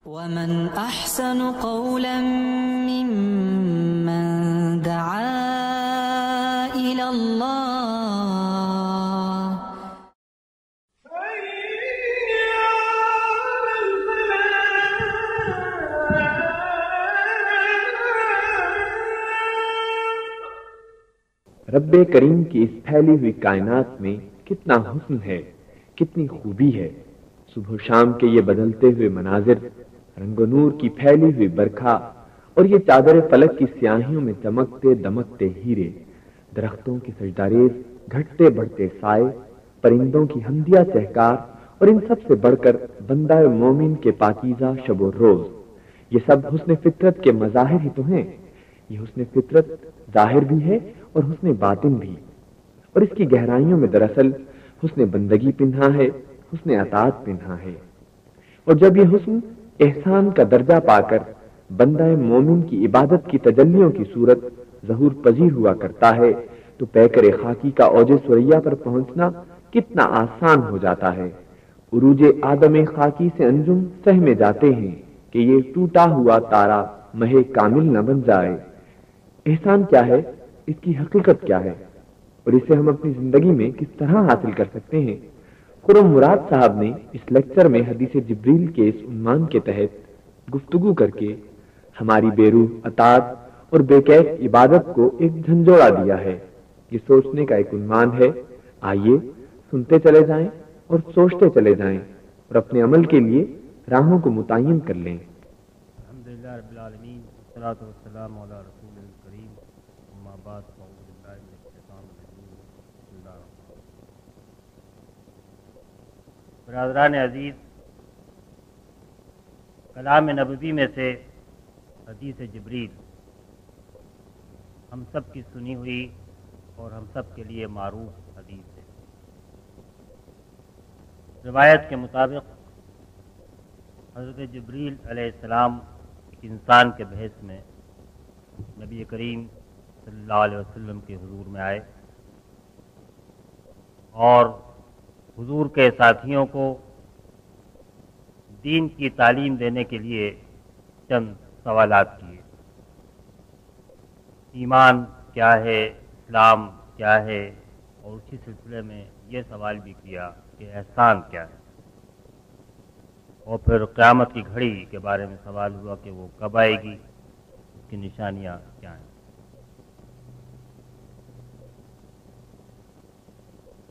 ومن احسن قولا ممن دعا الى الله رب کریم کی اس پھیلی ہوئی کائنات میں کتنا حسن ہے، کتنی خوبی ہے۔ صبح و شام کے یہ بدلتے ہوئے مناظر، رنگ و نور کی پھیلی ہوئی برکھا اور یہ چادر فلک کی سیاہیوں میں چمکتے دمکتے ہیرے، درختوں کی سجداریز، گھٹتے بڑھتے سائے، پرندوں کی حمدیہ چہکار اور ان سب سے بڑھ کر بندہ مومن کے پاکیزہ شب و روز، یہ سب حسن فطرت کے مظاہر ہی تو ہیں۔ یہ حسن فطرت ظاہر بھی ہے اور حسن باطن بھی، اور اس کی گہرائیوں میں دراصل حسن بندگی پنہا ہے، حسن اطاعت پنہا ہے۔ اور جب یہ حسن احسان کا درجہ پا کر بندہ مومن کی عبادت کی تجلیوں کی صورت ظہور پذیر ہوا کرتا ہے تو پیکر خاکی کا اوج ثریا پر پہنچنا کتنا آسان ہو جاتا ہے۔ عروج آدم خاکی سے انجم سہمے جاتے ہیں کہ یہ ٹوٹا ہوا تارا مہ کامل نہ بن جائے۔ احسان کیا ہے، اس کی حقیقت کیا ہے، اور اسے ہم اپنی زندگی میں کس طرح حاصل کر سکتے ہیں؟ خرم مراد صاحب نے اس لیکچر میں حدیث جبریل کے اس عنوان کے تحت گفتگو کر کے ہماری بے روح اطاعت اور بے کیف عبادت کو ایک جھنجھوڑا دیا ہے۔ یہ سوچنے کا ایک عنوان ہے۔ آئیے سنتے چلے جائیں اور سوچتے چلے جائیں اور اپنے عمل کے لیے راہوں کو متعین کر لیں۔ الحمدللہ رب العالمین، والصلاۃ والسلام علی رسول الکریم، اما بعد فاعوذ باللہ من الشیطان الرجیم، بسم اللہ الرحمن الرحیم۔ برادران عزیز، کلام نبوی میں سے حدیث جبریل ہم سب کی سنی ہوئی اور ہم سب کے لیے معروف حدیث ہے۔ روایت کے مطابق حضرت جبریل علیہ السلام ایک انسان کے بحث میں نبی کریم صلی اللہ علیہ وسلم کے حضور میں آئے اور حضور کے ساتھیوں کو دین کی تعلیم دینے کے لیے چند سوالات کیے۔ ایمان کیا ہے، اسلام کیا ہے، اور اسی سلسلے میں یہ سوال بھی کیا کہ احسان کیا ہے، اور پھر قیامت کی گھڑی کے بارے میں سوال ہوا کہ وہ کب آئے گی، اس کی نشانیاں کیا ہیں۔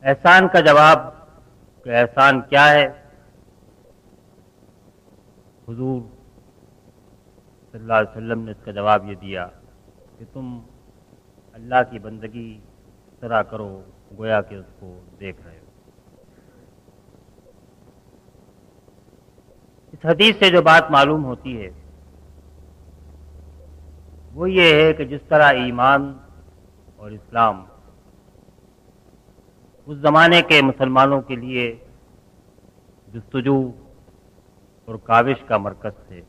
احسان کا جواب کہ احسان کیا ہے، حضور صلی اللہ علیہ وسلم نے اس کا جواب یہ دیا کہ تم اللہ کی بندگی اس طرح کرو گویا کہ اس کو دیکھ رہے ہو۔ اس حدیث سے جو بات معلوم ہوتی ہے وہ یہ ہے کہ جس طرح ایمان اور اسلام اس زمانے کے مسلمانوں کے لیے جستجو اور کاوش کا مرکز تھے،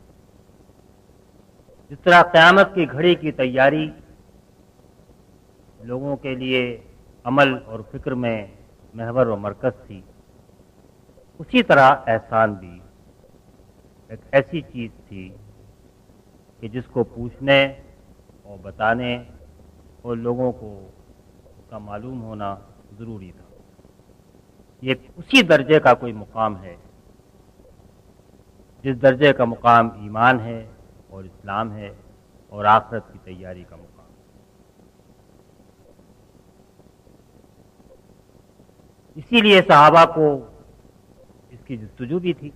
جس طرح قیامت کی گھڑی کی تیاری لوگوں کے لیے عمل اور فکر میں محور و مرکز تھی، اسی طرح احسان بھی ایک ایسی چیز تھی کہ جس کو پوچھنے اور بتانے اور لوگوں کو اس کا معلوم ہونا ضروری تھا۔ یہ اسی درجے کا کوئی مقام ہے جس درجے کا مقام ایمان ہے اور اسلام ہے اور آخرت کی تیاری کا مقام۔ اسی لیے صحابہ کو اس کی جستجو بھی تھی،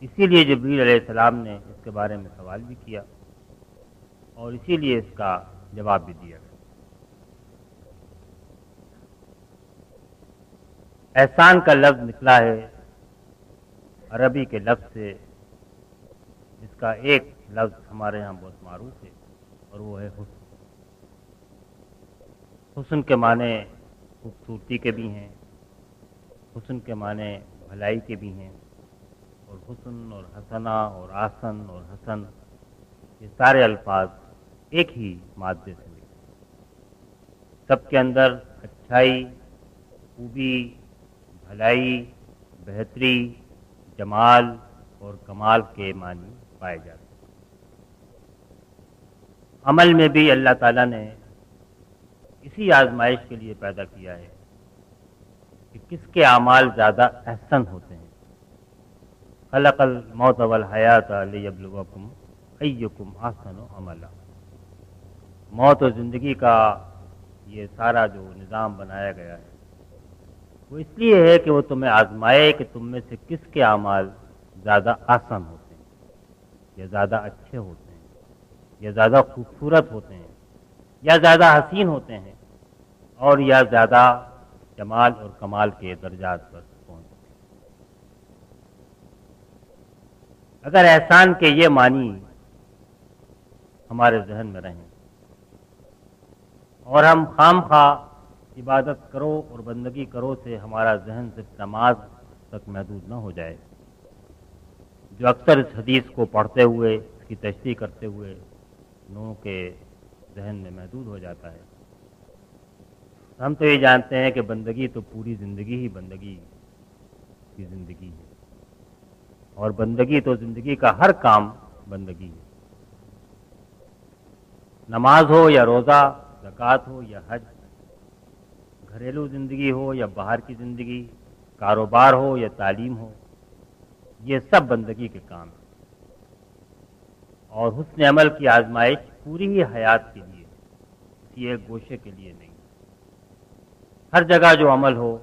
اسی لیے جبریل علیہ السلام نے اس کے بارے میں سوال بھی کیا اور اسی لیے اس کا جواب بھی دیا گیا۔ احسان کا لفظ نکلا ہے عربی کے لفظ سے، جس کا ایک لفظ ہمارے ہاں بہت معروف ہے اور وہ ہے حسن۔ حسن کے معنی خوبصورتی کے بھی ہیں، حسن کے معنی بھلائی کے بھی ہیں، اور حسن اور حسنہ اور آسن اور حسن یہ سارے الفاظ ایک ہی مادے سے ملے، سب کے اندر اچھائی، خوبی، بھلائی، بہتری، جمال اور کمال کے معنی پائے جاتے ہیں۔ عمل میں بھی اللہ تعالیٰ نے اسی آزمائش کے لیے پیدا کیا ہے کہ کس کے اعمال زیادہ احسن ہوتے ہیں۔ خلق الموت والحیات لیبلوکم ایکم احسن عملا۔ موت اور زندگی کا یہ سارا جو نظام بنایا گیا ہے وہ اس لیے ہے کہ وہ تمہیں آزمائے کہ تم میں سے کس کے اعمال زیادہ آسان ہوتے ہیں، یا زیادہ اچھے ہوتے ہیں، یا زیادہ خوبصورت ہوتے ہیں، یا زیادہ حسین ہوتے ہیں، اور یا زیادہ جمال اور کمال کے درجات پر پہنچتے ہیں۔ اگر احسان کے یہ معنی ہمارے ذہن میں رہیں اور ہم خام خواہ عبادت کرو اور بندگی کرو سے ہمارا ذہن صرف نماز تک محدود نہ ہو جائے، جو اکثر اس حدیث کو پڑھتے ہوئے اس کی تشریح کرتے ہوئے لوگوں کے ذہن میں محدود ہو جاتا ہے۔ ہم تو یہ جانتے ہیں کہ بندگی تو پوری زندگی ہی بندگی کی زندگی ہے، اور بندگی تو زندگی کا ہر کام بندگی ہے، نماز ہو یا روزہ، زکوٰۃ ہو یا حج، گھریلو زندگی ہو یا باہر کی زندگی، کاروبار ہو یا تعلیم ہو، یہ سب بندگی کے کام ہیں۔ اور حسن عمل کی آزمائش پوری ہی حیات کے لیے، کسی ایک گوشے کے لیے نہیں۔ ہر جگہ جو عمل ہو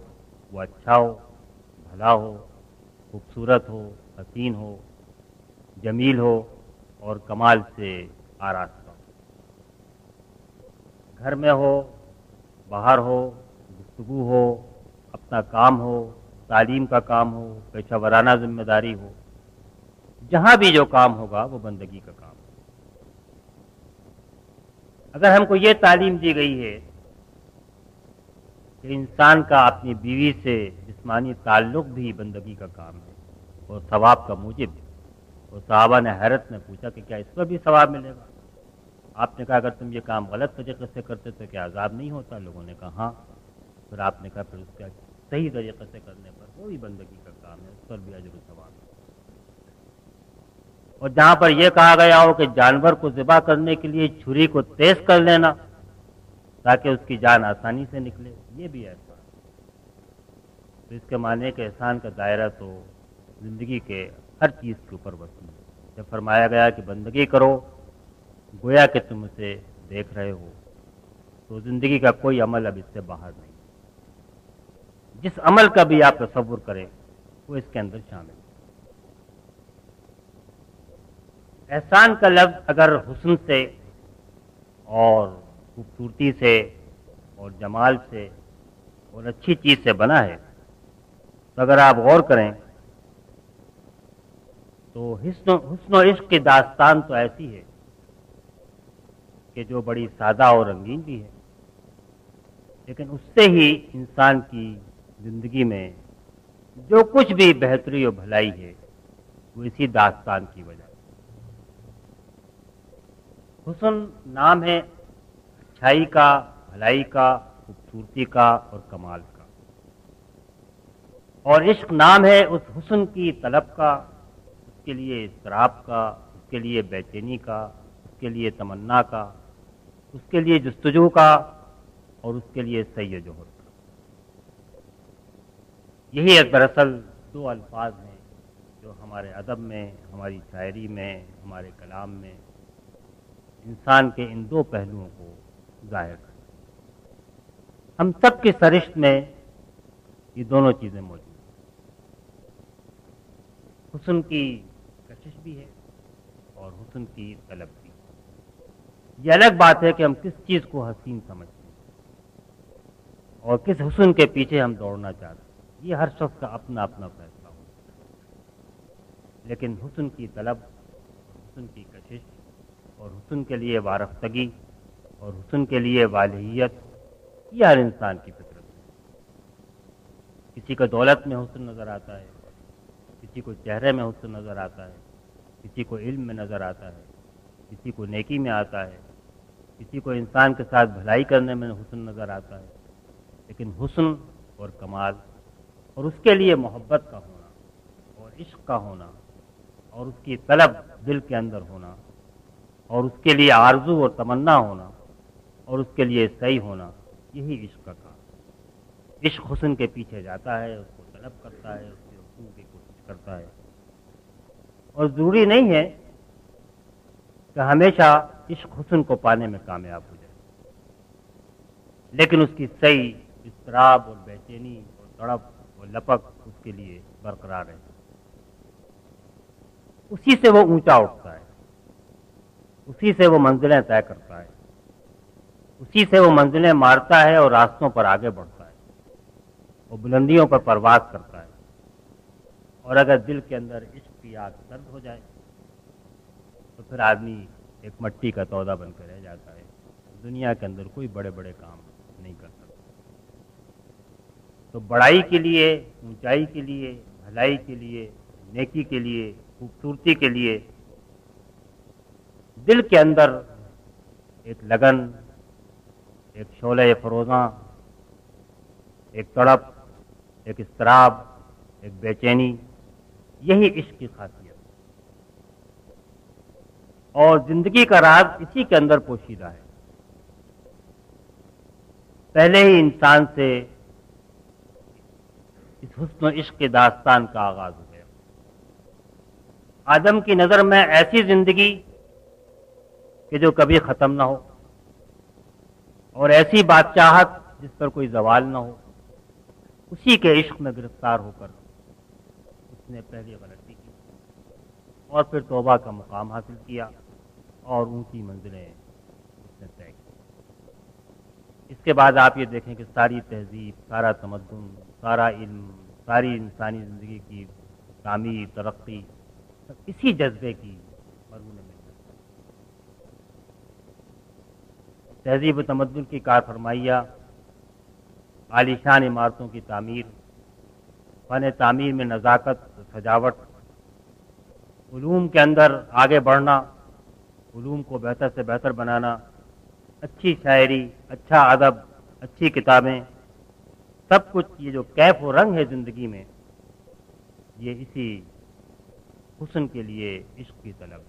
وہ اچھا ہو، بھلا ہو، خوبصورت ہو، حسین ہو، جمیل ہو اور کمال سے آراستہ ہو۔ گھر میں ہو، باہر ہو، گفتگو ہو، اپنا کام ہو، تعلیم کا کام ہو، پیشہ ورانہ ذمہ داری ہو، جہاں بھی جو کام ہوگا وہ بندگی کا کام ہے۔ اگر ہم کو یہ تعلیم دی گئی ہے کہ انسان کا اپنی بیوی سے جسمانی تعلق بھی بندگی کا کام ہے اور ثواب کا موجب ہے، اور صحابہ نے حیرت میں پوچھا کہ کیا اس پر بھی ثواب ملے گا؟ آپ نے کہا اگر تم یہ کام غلط طریقے سے کرتے تو کیا عذاب نہیں ہوتا؟ لوگوں نے کہا ہاں۔ پھر آپ نے کہا پھر اس کا صحیح طریقے سے کرنے پر وہ بھی بندگی کا کام ہے، اس پر بھی اجر و ثواب ہے۔ اور جہاں پر یہ کہا گیا ہو کہ جانور کو ذبح کرنے کے لیے چھری کو تیز کر لینا تاکہ اس کی جان آسانی سے نکلے، یہ بھی احسان ہے۔ تو اس کے معنی کہ احسان کا دائرہ تو زندگی کے ہر چیز کے اوپر وسیع ہے۔ جب فرمایا گیا کہ بندگی کرو گویا کہ تم اسے دیکھ رہے ہو، تو زندگی کا کوئی عمل اب اس سے باہر نہیں۔ جس عمل کا بھی آپ تصور کریں وہ اس کے اندر شامل ہے۔ احسان کا لفظ اگر حسن سے اور خوبصورتی سے اور جمال سے اور اچھی چیز سے بنا ہے، تو اگر آپ غور کریں تو حسن و عشق کی داستان تو ایسی ہے کہ جو بڑی سادہ اور رنگین بھی ہے، لیکن اس سے ہی انسان کی زندگی میں جو کچھ بھی بہتری اور بھلائی ہے وہ اسی داستان کی وجہ سے۔ حسن نام ہے اچھائی کا، بھلائی کا، خوبصورتی کا اور کمال کا، اور عشق نام ہے اس حسن کی طلب کا، اس کے لیے اضطراب کا، اس کے لیے بے چینی کا، اس کے لیے تمنا کا، اس کے لیے جستجو کا اور اس کے لیے سعی جوہر کا۔ یہی ایک دراصل دو الفاظ ہیں جو ہمارے ادب میں، ہماری شاعری میں، ہمارے کلام میں انسان کے ان دو پہلوؤں کو ظاہر کرتے ہیں۔ ہم سب کی سرشت میں یہ دونوں چیزیں موجود ہیں۔ حسن کی کشش بھی ہے اور حسن کی طلب بھی۔ یہ الگ بات ہے کہ ہم کس چیز کو حسین سمجھتے ہیں اور کس حسن کے پیچھے ہم دوڑنا چاہتے ہیں، یہ ہر شخص کا اپنا اپنا فیصلہ ہوتا ہے۔ لیکن حسن کی طلب، حسن کی کشش اور حسن کے لیے وارفتگی اور حسن کے لیے والہیت، یہ ہر انسان کی فطرت ہے۔ کسی کو دولت میں حسن نظر آتا ہے، کسی کو چہرے میں حسن نظر آتا ہے، کسی کو علم میں نظر آتا ہے، کسی کو نیکی میں آتا ہے، کسی کو انسان کے ساتھ بھلائی کرنے میں حسن نظر آتا ہے۔ لیکن حسن اور کمال اور اس کے لیے محبت کا ہونا اور عشق کا ہونا اور اس کی طلب دل کے اندر ہونا اور اس کے لیے آرزو اور تمنا ہونا اور اس کے لیے صحیح ہونا، یہی عشق کا کام۔ عشق حسن کے پیچھے جاتا ہے، اس کو طلب کرتا ہے، اس کے حصول کی کوشش کرتا ہے، اور ضروری نہیں ہے کہ ہمیشہ عشق حسن کو پانے میں کامیاب ہو جائے، لیکن اس کی صحیح اضطراب اور بے چینی اور تڑپ اور لپک اس کے لیے برقرار ہے، اسی سے وہ اونچا اٹھتا ہے، اسی سے وہ منزلیں طے کرتا ہے، اسی سے وہ منزلیں مارتا ہے اور راستوں پر آگے بڑھتا ہے، وہ بلندیوں پر پرواز کرتا ہے۔ اور اگر دل کے اندر عشق کی آگ سرد ہو جائے تو پھر آدمی ایک مٹی کا تودا بن کر رہ جاتا ہے، دنیا کے اندر کوئی بڑے بڑے کام نہیں کر سکتا۔ تو بڑائی کے لیے، اونچائی کے لیے، بھلائی کے لیے، نیکی کے لیے، خوبصورتی کے لیے دل کے اندر ایک لگن، ایک شعلہ فروزاں، ایک تڑپ، ایک اضطراب، ایک بے چینی، یہی عشق کی خاصیت ہے، اور زندگی کا راز اسی کے اندر پوشیدہ ہے۔ پہلے ہی انسان سے اس حسن و عشق کی داستان کا آغاز ہو گیا۔ آدم کی نظر میں ایسی زندگی کہ جو کبھی ختم نہ ہو، اور ایسی بادشاہت جس پر کوئی زوال نہ ہو، اسی کے عشق میں گرفتار ہو کر اس نے پہلی غلطی کی اور پھر توبہ کا مقام حاصل کیا اور اونچی منزلیں اس نے طے کی۔ اس کے بعد آپ یہ دیکھیں کہ ساری تہذیب، سارا تمدن، سارا علم، ساری انسانی زندگی کی تعمیر، ترقی سب اسی جذبے کی مرہون میں۔ تہذیب و تمدن کی کار فرمائیاں، عالیشان عمارتوں کی تعمیر، فن تعمیر میں نزاکت، سجاوٹ، علوم کے اندر آگے بڑھنا، علوم کو بہتر سے بہتر بنانا، اچھی شاعری، اچھا ادب، اچھی کتابیں، سب کچھ یہ جو کیف و رنگ ہے زندگی میں، یہ اسی حسن کے لیے عشق کی طلب۔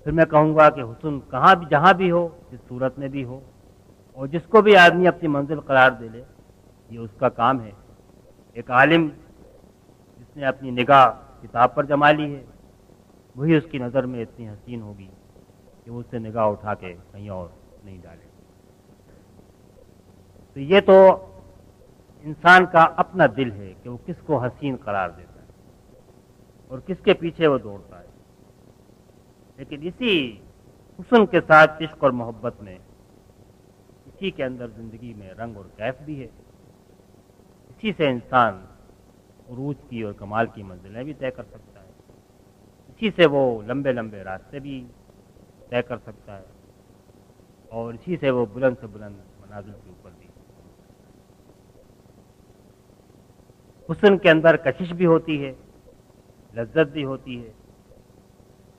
پھر میں کہوں گا کہ حسن کہاں بھی، جہاں بھی ہو، جس صورت میں بھی ہو، اور جس کو بھی آدمی اپنی منزل قرار دے لے، یہ اس کا کام ہے۔ ایک عالم جس نے اپنی نگاہ کتاب پر جما لی ہے، وہی اس کی نظر میں اتنی حسین ہوگی کہ وہ اس سے نگاہ اٹھا کے کہیں اور نہیں ڈالے۔ تو یہ تو انسان کا اپنا دل ہے کہ وہ کس کو حسین قرار دیتا ہے اور کس کے پیچھے وہ دوڑتا ہے، لیکن اسی حسن کے ساتھ عشق اور محبت میں، اسی کے اندر زندگی میں رنگ اور کیف بھی ہے، اسی سے انسان عروج کی اور کمال کی منزلیں بھی طے کر سکتا ہے، اسی سے وہ لمبے لمبے راستے بھی طے کر سکتا ہے، اور اسی سے وہ بلند سے بلند منازل کے اوپر بھی۔ حسن کے اندر کشش بھی ہوتی ہے، لذت بھی ہوتی ہے،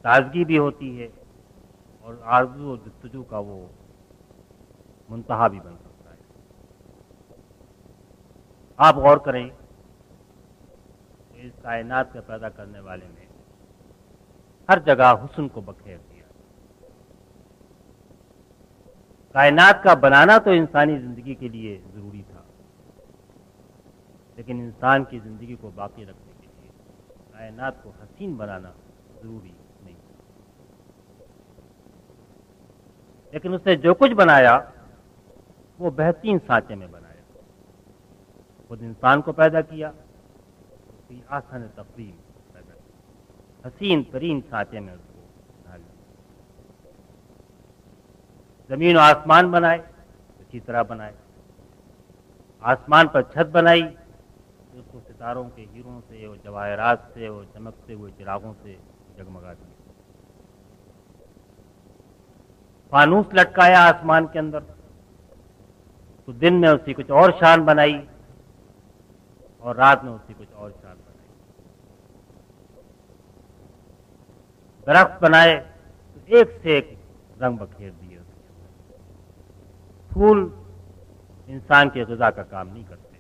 تازگی بھی ہوتی ہے، اور آرزو و جستجو کا وہ منتہا بھی بن سکتا ہے۔ آپ غور کریں کہ اس کائنات کا پیدا کرنے والے نے ہر جگہ حسن کو بکھیر دیا۔ کائنات کا بنانا تو انسانی زندگی کے لیے ضروری تھا، لیکن انسان کی زندگی کو باقی رکھنے کے لیے کائنات کو حسین بنانا ضروری نہیں تھا۔ لیکن اس نے جو کچھ بنایا وہ بہترین سانچے میں بنایا۔ خود انسان کو پیدا کیا، اس کی آسان تقریم پیدا کی، حسین ترین سانچے میں اس کو ڈال دیا۔ زمین و آسمان بنائے، اسی طرح بنائے۔ آسمان پر چھت بنائی، اس کو ستاروں کے ہیروں سے اور جواہرات سے اور چمکتے ہوئے چراغوں سے جگمگا دیا۔ فانوس لٹکایا آسمان کے اندر، تو دن میں اس کی کچھ اور شان بنائی اور رات میں اس کی کچھ اور شان بنائی۔ درخت بنائے تو ایک سے ایک رنگ بکھیر دیے اس کے اندر۔ پھول انسان کے غذا کا کام نہیں کرتے،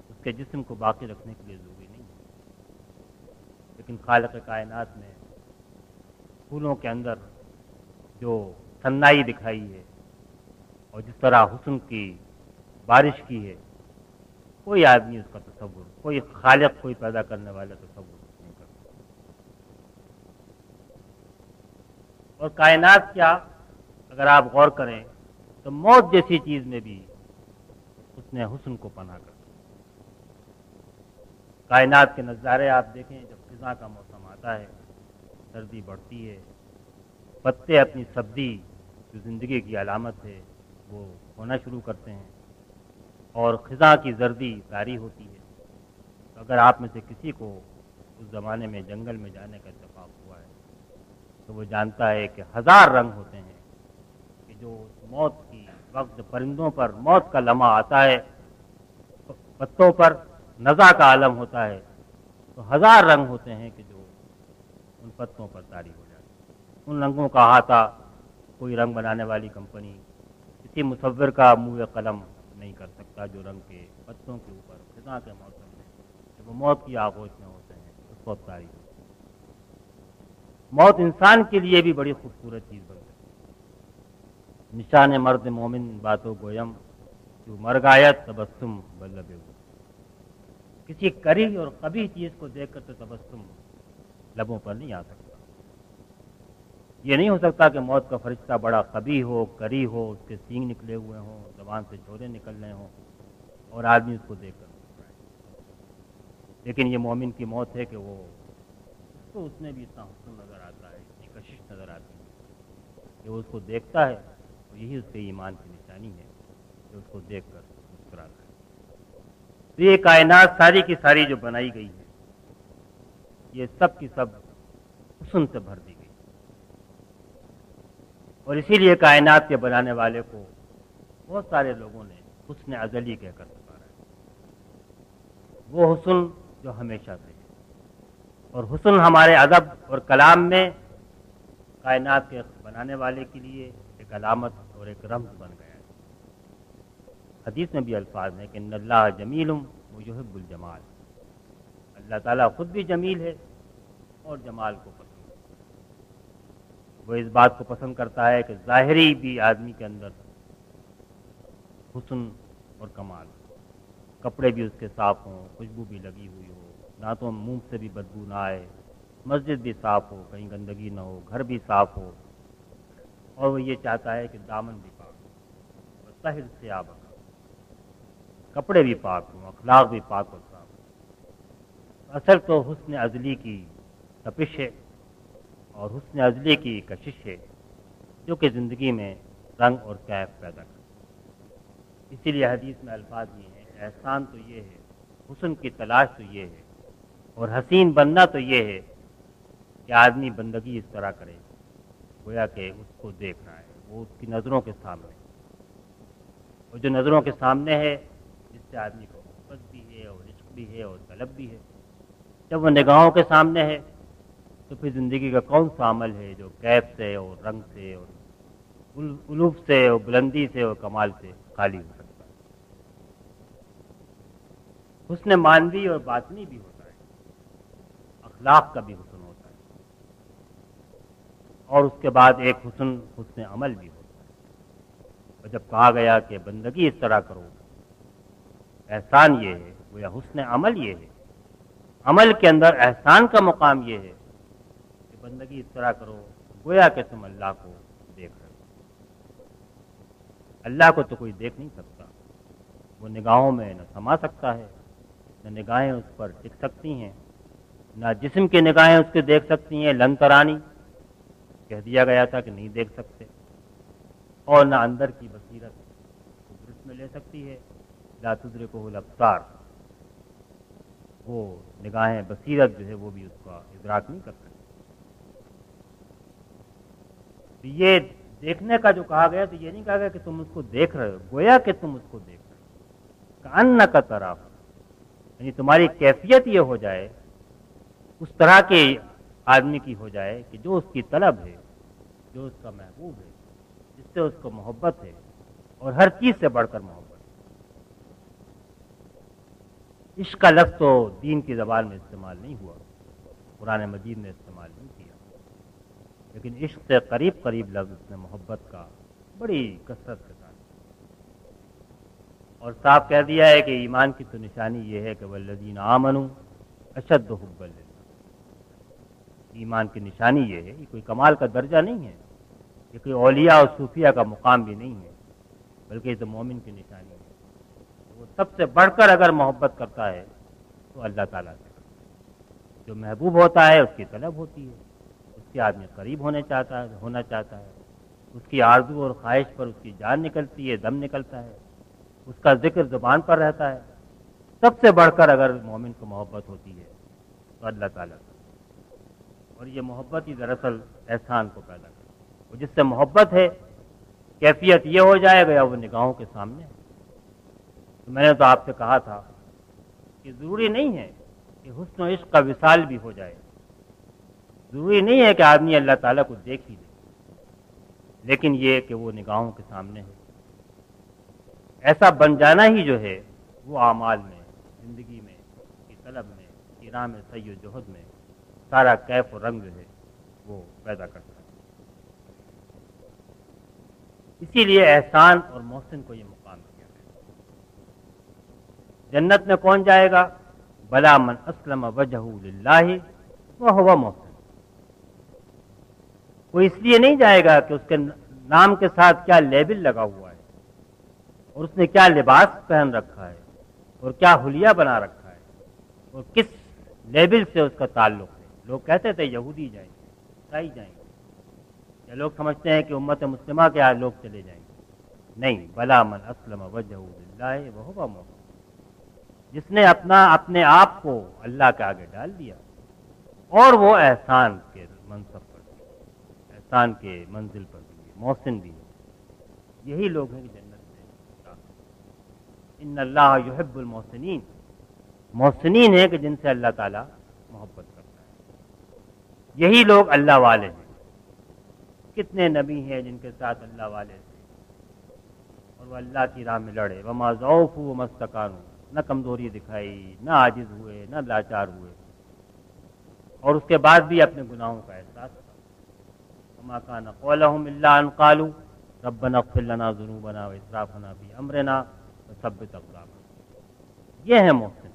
اس کے جسم کو باقی رکھنے کے لیے ضروری نہیں ہے، لیکن خالق کائنات نے پھولوں کے اندر جو سنائی دکھائی ہے اور جس طرح حسن کی بارش کی ہے، کوئی آدمی اس کا تصور، کوئی خالق، کوئی پیدا کرنے والا تصور نہیں کرتا۔ اور کائنات کیا، اگر آپ غور کریں تو موت جیسی چیز میں بھی اس نے حسن کو پناہ کر دیا۔ کائنات کے نظارے آپ دیکھیں، جب خزاں کا موسم آتا ہے، سردی بڑھتی ہے، پتے اپنی سبزی جو زندگی کی علامت ہے وہ ہونا شروع کرتے ہیں اور خزاں کی زردی طاری ہوتی ہے۔ تو اگر آپ میں سے کسی کو اس زمانے میں جنگل میں جانے کا اتفاق ہوا ہے تو وہ جانتا ہے کہ ہزار رنگ ہوتے ہیں، کہ جو موت کی وقت پرندوں پر موت کا لمحہ آتا ہے، پتوں پر نزع کا عالم ہوتا ہے، تو ہزار رنگ ہوتے ہیں کہ جو ان پتوں پر طاری ہو جاتے ہیں۔ ان رنگوں کا احاطہ کوئی رنگ بنانے والی کمپنی، کسی مصور کا منہ قلم نہیں کر سکتا، جو رنگ کے پتوں کے اوپر خزاں کے موسم میں جب وہ موت کی آغوش میں ہوتے ہیں اس وقت طاری ہوتے ہیں۔ موت انسان کے لیے بھی بڑی خوبصورت چیز بن سکتی ہے۔ نشان مرد مومن باتوں گویم، جو مر گایت تبسم بلب ہو۔ کسی کری اور قبیح چیز کو دیکھ کر تو تبسم لبوں پر نہیں آ سکتا۔ یہ نہیں ہو سکتا کہ موت کا فرشتہ بڑا قبیح ہو، کری ہو، اس کے سینگ نکلے ہوئے ہوں، زبان سے چھولے نکل رہے ہوں اور آدمی اس کو دیکھ کر مسکرائے۔ لیکن یہ مومن کی موت ہے کہ وہ اس میں بھی اتنا حسن نظر آتا ہے، اتنی کشش نظر آتی ہے کہ وہ اس کو دیکھتا ہے، اور یہی اس کے ایمان کی نشانی ہے کہ اس کو دیکھ کر مسکراتا ہے۔ تو یہ کائنات ساری کی ساری جو بنائی گئی ہے، یہ سب کی سب حسن سے بھر دی گئی، اور اسی لیے کائنات کے بنانے والے کو بہت سارے لوگوں نے حسن ازلی کہہ کر پکارا ہے۔ وہ حسن جو ہمیشہ سے ہے، اور حسن ہمارے ادب اور کلام میں کائنات کے بنانے والے کے لیے ایک علامت اور ایک رمز بن گیا ہے۔ حدیث میں بھی الفاظ ہیں کہ ان اللہ جمیل ویحب الجمال، اللہ تعالیٰ خود بھی جمیل ہے اور جمال کو پسند ہے۔ وہ اس بات کو پسند کرتا ہے کہ ظاہری بھی آدمی کے اندر حسن اور کمال، کپڑے بھی اس کے صاف ہوں، خوشبو بھی لگی ہوئی ہو، ناتوں منہ سے بھی بدبو نہ آئے، مسجد بھی صاف ہو، کہیں گندگی نہ ہو، گھر بھی صاف ہو، اور وہ یہ چاہتا ہے کہ دامن بھی پاک ہو، طاہر ثیاب کا، کپڑے بھی پاک ہوں، اخلاق بھی پاک اور صاف ہو۔ اصل تو حسن ازلی کی تپش ہے اور حسن ازلی کی کشش ہے جو کہ زندگی میں رنگ اور کیف پیدا کرتی ہے۔ اسی لیے حدیث میں الفاظ یہ ہیں کہ احسان تو یہ ہے، حسن کی تلاش تو یہ ہے، اور حسین بننا تو یہ ہے کہ آدمی بندگی اس طرح کرے گویا کہ اس کو دیکھ رہا ہے، وہ اس کی نظروں کے سامنے، اور جو نظروں کے سامنے ہے جس سے آدمی کو محبت بھی ہے اور عشق بھی ہے اور طلب بھی ہے، جب وہ نگاہوں کے سامنے ہے تو پھر زندگی کا کون سا عمل ہے جو کیف سے اور رنگ سے اور الوف سے اور بلندی سے اور کمال سے خالی ہو سکتا ہے۔ حسن مانوی اور باطنی بھی ہوتا ہے، اخلاق کا بھی حسن ہوتا ہے، اور اس کے بعد ایک حسن عمل بھی ہوتا ہے۔ اور جب کہا گیا کہ بندگی اس طرح کرو، احسان یہ ہے، گویا حسن عمل یہ ہے، عمل کے اندر احسان کا مقام یہ ہے کہ بندگی اس طرح کرو گویا کہ تم اللہ کو دیکھ رہے ہو۔ اللہ کو تو کوئی دیکھ نہیں سکتا، وہ نگاہوں میں نہ سما سکتا ہے، نہ نگاہیں اس پر ٹک سکتی ہیں، نہ جسم کی نگاہیں اس کے دیکھ سکتی ہیں، لن ترانی کہہ دیا گیا تھا کہ نہیں دیکھ سکتے، اور نہ اندر کی بصیرت قدرت میں لے سکتی ہے، لا تدرکہ الابصار، وہ نگاہیں بصیرت جو ہے وہ بھی اس کا ادراک نہیں کر سکتی۔ تو یہ دیکھنے کا جو کہا گیا تو یہ نہیں کہا گیا کہ تم اس کو دیکھ رہے ہو، گویا کہ تم اس کو دیکھ رہے ہو، کأنک تراہ، یعنی تمہاری کیفیت یہ ہو جائے، اس طرح کے آدمی کی ہو جائے کہ جو اس کی طلب ہے، جو اس کا محبوب ہے، جس سے اس کو محبت ہے اور ہر چیز سے بڑھ کر محبت ہے۔ عشق کا لفظ تو دین کی زبان میں استعمال نہیں ہوا، قرآن مجید نے استعمال نہیں کیا، لیکن عشق سے قریب قریب لفظ اس نے محبت کا بڑی کثرت کے ساتھ، اور صاف کہہ دیا ہے کہ ایمان کی تو نشانی یہ ہے کہ والذین آمنوا اشد حبا للہ، ایمان کی نشانی یہ ہے، یہ کوئی کمال کا درجہ نہیں ہے، یہ کوئی اولیاء اور صوفیہ کا مقام بھی نہیں ہے، بلکہ یہ تو مومن کی نشانی ہے۔ وہ سب سے بڑھ کر اگر محبت کرتا ہے تو اللہ تعالیٰ سے، جو محبوب ہوتا ہے اس کی طلب ہوتی ہے، اس کے آدمی قریب ہونا چاہتا ہے، اس کی آرزو اور خواہش پر اس کی جان نکلتی ہے، دم نکلتا ہے، اس کا ذکر زبان پر رہتا ہے۔ سب سے بڑھ کر اگر مومن کو محبت ہوتی ہے تو اللہ تعالیٰ سے، اور یہ محبت ہی دراصل احسان کو پیدا کرتی ہے۔ وہ جس سے محبت ہے کیفیت یہ ہو جائے گا وہ نگاہوں کے سامنے ہے۔ تو میں نے تو آپ سے کہا تھا کہ ضروری نہیں ہے کہ حسن و عشق کا وصال بھی ہو جائے، ضروری نہیں ہے کہ آدمی اللہ تعالیٰ کو دیکھ ہی لے، لیکن یہ کہ وہ نگاہوں کے سامنے ہے۔ ایسا بن جانا ہی جو ہے وہ اعمال میں، زندگی میں، کی طلب میں، کی راہ میں، سعی و جہد میں سارا کیف و رنگ جو ہے وہ پیدا کرتا ہے۔ اسی لیے احسان اور محسن کو یہ مقام دیا ہے۔ جنت میں کون جائے گا؟ بلا من اسلم وجہہ للہ وہو محسن۔ وہ اس لیے نہیں جائے گا کہ اس کے نام کے ساتھ کیا لیبل لگا ہوا ہے، اور اس نے کیا لباس پہن رکھا ہے، اور کیا حلیہ بنا رکھا ہے، اور کس لیبل سے اس کا تعلق ہے۔ لوگ کہتے تھے یہودی جائیں گے، عیسائی جائیں گے، یا لوگ سمجھتے ہیں کہ امت مسلمہ کے لوگ چلے جائیں گے۔ نہیں، بلا من اسلم وجہہ للہ وہو محسن، جس نے اپنے آپ کو اللہ کے آگے ڈال دیا اور وہ احسان کے منصب پر بھی، احسان کے منزل پر بھی، محسن بھی ہے، یہی لوگ ہیں کہ جنت میں داخل۔ ان اللہ یحب المحسنین، محسنین ہیں کہ جن سے اللہ تعالیٰ محبت کرتا ہے، یہی لوگ اللہ والے ہیں۔ کتنے نبی ہیں جن کے ساتھ اللہ والے تھے اور وہ اللہ کی راہ میں لڑے، وما ضعفوا وما استکانوا، نہ کمزوری دکھائی، نہ عاجز ہوئے، نہ لاچار ہوئے، اور اس کے بعد بھی اپنے گناہوں کا احساس تھا۔ وما كان قولهم الا ان قالوا ربنا اغفر لنا ذنوبنا واسرافنا في امرنا وثبت اقدامنا۔ یہ ہے محسن،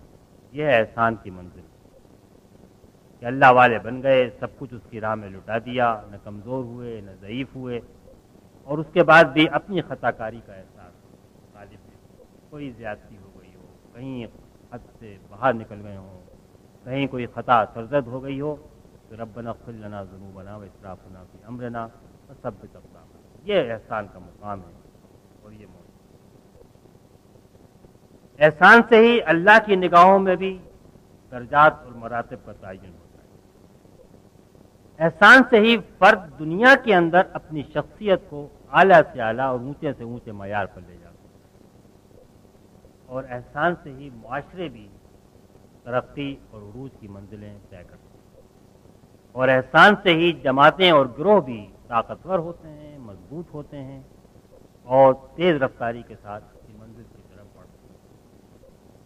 یہ ہے احسان کی منزل کہ اللہ والے بن گئے، سب کچھ اس کی راہ میں لٹا دیا، نہ کمزور ہوئے، نہ ضعیف ہوئے، اور اس کے بعد بھی اپنی خطا کاری کا احساس غالب ہے۔ کوئی زیادتی ہو گئی ہو، کہیں حد سے باہر نکل گئے ہوں، کہیں کوئی خطا سرزد ہو گئی ہو، تو ربنا اغفر لنا ذنوبنا واسرافنا فی امرنا وثبت اقدامنا، یہ احسان کا مقام ہے، اور یہ موت۔ احسان سے ہی اللہ کی نگاہوں میں بھی درجات اور مراتب کا تعین ہوتا ہے۔ احسان سے ہی فرد دنیا کے اندر اپنی شخصیت کو اعلیٰ سے اعلیٰ اور اونچے سے اونچے معیار پر لے جاتا ہے، اور احسان سے ہی معاشرے بھی ترقی اور عروج کی منزلیں طے کرتے ہیں، اور احسان سے ہی جماعتیں اور گروہ بھی طاقتور ہوتے ہیں، مضبوط ہوتے ہیں، اور تیز رفتاری کے ساتھ اپنی منزل کی طرف بڑھتے ہیں۔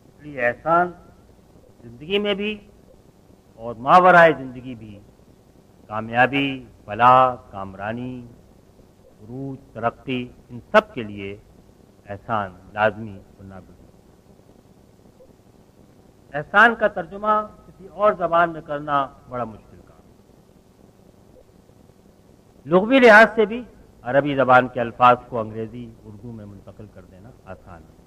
اس لیے احسان زندگی میں بھی اور ماورائے زندگی بھی کامیابی، فلاح، کامرانی، عروج، ترقی، ان سب کے لیے احسان لازمی اور ناگزیر۔ احسان کا ترجمہ کسی اور زبان میں کرنا بڑا مشکل کام ہے۔ لغوی لحاظ سے بھی عربی زبان کے الفاظ کو انگریزی، اردو میں منتقل کر دینا آسان ہے۔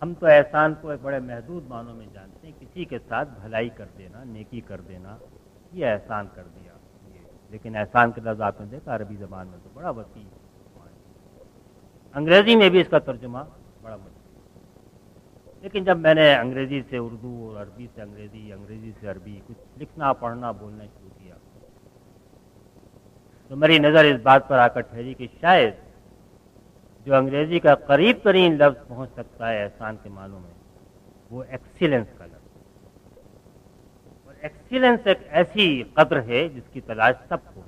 ہم تو احسان کو ایک بڑے محدود معنوں میں جانتے ہیں، کسی کے ساتھ بھلائی کر دینا، نیکی کر دینا، یہ احسان کر دیا یہ۔ لیکن احسان کے لفظ آپ نے دیکھا عربی زبان میں تو بڑا وسیع ہے، انگریزی میں بھی اس کا ترجمہ بڑا مشکل ہے۔ لیکن جب میں نے انگریزی سے اردو اور عربی سے انگریزی، انگریزی سے عربی کچھ لکھنا پڑھنا بولنا شروع کیا تو میری نظر اس بات پر آ کر ٹھہری کہ شاید جو انگریزی کا قریب ترین لفظ پہنچ سکتا ہے احسان کے معنوں میں وہ ایکسیلنس کا لفظ، اور ایکسیلنس ایک ایسی قدر ہے جس کی تلاش سب کو،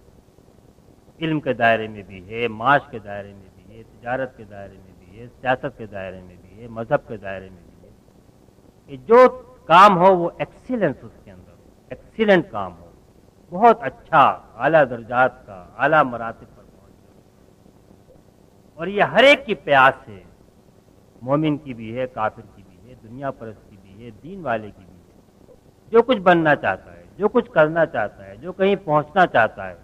علم کے دائرے میں بھی ہے، معاش کے دائرے میں بھی ہے، تجارت کے دائرے میں بھی ہے، سیاست کے دائرے میں بھی ہے، مذہب کے دائرے میں بھی ہے، کہ جو کام ہو وہ ایکسیلنس اس کے اندر ہو، ایکسیلنٹ کام ہو، بہت اچھا اعلیٰ درجات کا اعلیٰ مراتب پر پہنچنا، اور یہ ہر ایک کی پیاس ہے، مومن کی بھی ہے، کافر کی بھی ہے، دنیا پرست کی بھی ہے، دین والے کی بھی ہے، جو کچھ بننا چاہتا ہے، جو کچھ کرنا چاہتا ہے، جو کہیں پہنچنا چاہتا ہے،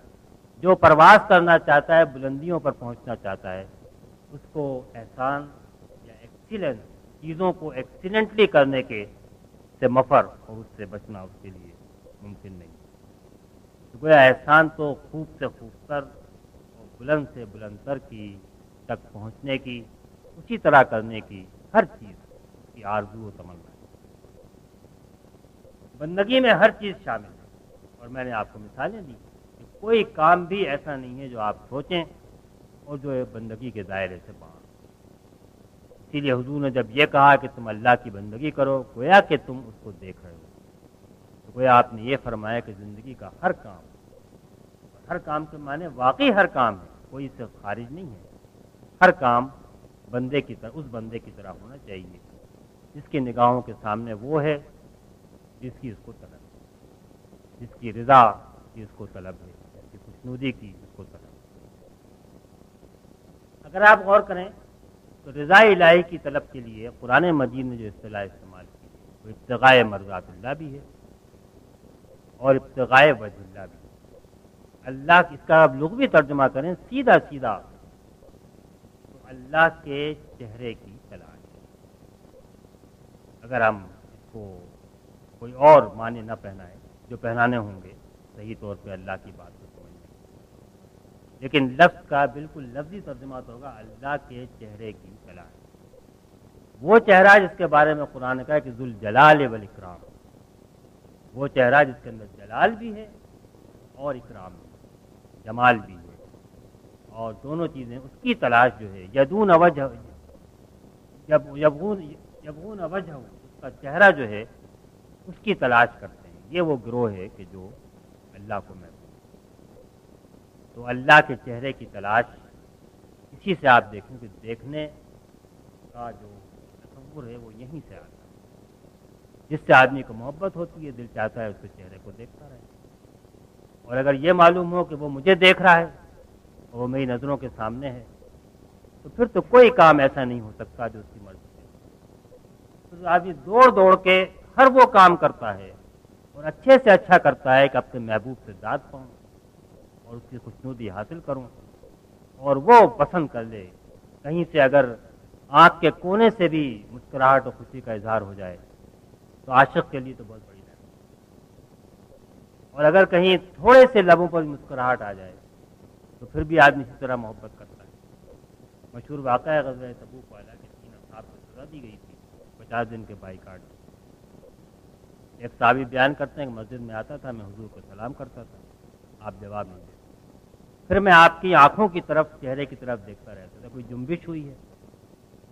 جو پرواز کرنا چاہتا ہے، بلندیوں پر پہنچنا چاہتا ہے، اس کو احسان یا ایکسیلنس، چیزوں کو ایکسیلنٹلی کرنے کے سے مفر اور اس سے بچنا اس کے لیے ممکن نہیں۔ تو گویا احسان تو خوب سے خوبتر اور بلند سے بلندتر کی تک پہنچنے کی، اسی طرح کرنے کی ہر چیز کی آرزو و تمنا ہے۔ بندگی میں ہر چیز شامل ہے، اور میں نے آپ کو مثالیں دی کہ کوئی کام بھی ایسا نہیں ہے جو آپ سوچیں اور جو بندگی کے دائرے سے باہر۔ اسی لیے حضور نے جب یہ کہا کہ تم اللہ کی بندگی کرو، گویا کہ تم اس کو دیکھ رہے ہو، تو گویا آپ نے یہ فرمایا کہ زندگی کا ہر کام کے معنی واقعی ہر کام ہے، کوئی اس سے خارج نہیں ہے، ہر کام بندے کی طرح، اس بندے کی طرح ہونا چاہیے جس کی نگاہوں کے سامنے وہ ہے جس کی اس کو طلب ہے، جس کی رضا کی اس کو طلب ہے، جس کی خوشنودی کی اس کو طلب ہے۔ اگر آپ غور کریں تو رضا الہی کی طلب کے لیے قرآن مجید نے جو اصطلاح استعمال کی ہے وہ ابتغاء مرضات اللہ بھی ہے اور ابتغاء وجہ اللہ بھی ہے۔ اللہ اس کا آپ لغوی ترجمہ کریں سیدھا سیدھا تو اللہ کے چہرے کی تلاش ہے۔ اگر ہم اس کو کوئی اور معنی نہ پہنائیں جو پہنانے ہوں گے صحیح طور پہ اللہ کی بات کو سمجھنے، لیکن لفظ کا بالکل لفظی ترجمہ تو ہوگا اللہ کے چہرے کی تلاش، وہ چہرہ جس کے بارے میں قرآن نے کہا کہ ذوالجلال والاکرام، وہ چہرہ جس کے اندر جلال بھی ہے اور اکرام بھی ہے، جمال بھی ہے، اور دونوں چیزیں اس کی تلاش جو ہے، یدون وجہ، یبغون وجہ، اس کا چہرہ جو ہے اس کی تلاش کرتے ہیں، یہ وہ گروہ ہے کہ جو اللہ کو محبوب ہے۔ تو اللہ کے چہرے کی تلاش، اسی سے آپ دیکھیں کہ دیکھنے کا جو تصور ہے وہ یہیں سے آتا ہے، جس سے آدمی کو محبت ہوتی ہے، دل چاہتا ہے اس کے چہرے کو دیکھتا رہے، اور اگر یہ معلوم ہو کہ وہ مجھے دیکھ رہا ہے اور وہ میری نظروں کے سامنے ہے تو پھر تو کوئی کام ایسا نہیں ہو سکتا جو اس کی مرضی ہے۔ تو آدمی دوڑ دوڑ کے ہر وہ کام کرتا ہے اور اچھے سے اچھا کرتا ہے کہ اپنے محبوب سے داد پاؤں اور اس کی خوشنودی حاصل کروں اور وہ پسند کر لے، کہیں سے اگر آنکھ کے کونے سے بھی مسکراہٹ اور خوشی کا اظہار ہو جائے تو عاشق کے لیے تو بہت بڑی نعمت ہے، اور اگر کہیں تھوڑے سے لبوں پر مسکراہٹ آ جائے تو پھر بھی آدمی اسی طرح محبت کرتا ہے۔ مشہور واقعہ ہے غزوہ تبوک والا کہ 3 اصحاب کو سزا دی گئی تھی 50 دن کے بائیکاٹ۔ ایک صحابی بیان کرتے ہیں کہ مسجد میں آتا تھا، میں حضور کو سلام کرتا تھا، آپ جواب نہیں دیتے، پھر میں آپ کی آنکھوں کی طرف، چہرے کی طرف دیکھتا رہتا تھا، کوئی جنبش ہوئی ہے،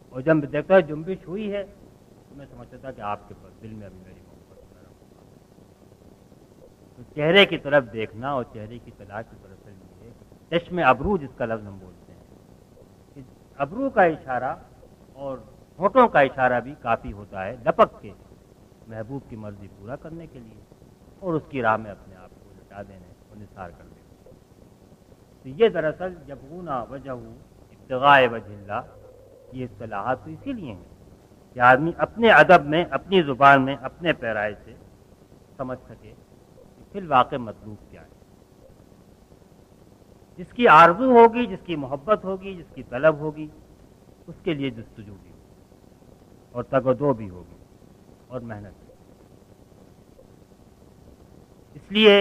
اور جب دیکھتا ہے جنبش ہوئی ہے تو میں سمجھتا تھا کہ آپ کے پاس دل میں ابھی میری محبت ہو رہا ہے۔ تو چہرے کی طرف دیکھنا اور چہرے کی تلاش کی طرف یہ ہے، چشم ابرو جس کا لفظ ہم بولتے ہیں، کہ ابرو کا اشارہ اور ہونٹوں کا اشارہ بھی کافی ہوتا ہے لپک کے محبوب کی مرضی پورا کرنے کے لیے اور اس کی راہ میں اپنے آپ کو لٹا دینے اور نثار کر دینے۔ تو یہ دراصل یبغون وجہ، ابتغاء وجہ اللہ، یہ اصطلاحات تو اسی لیے ہیں کہ آدمی اپنے ادب میں، اپنی زبان میں، اپنے پیرائے سے سمجھ سکے کہ فی الواقع مطلوب کیا ہے۔ جس کی آرزو ہوگی، جس کی محبت ہوگی، جس کی طلب ہوگی، اس کے لیے جستجو بھی ہوگی اور تگ و دو بھی ہوگی اور محنت بھی۔ اس لیے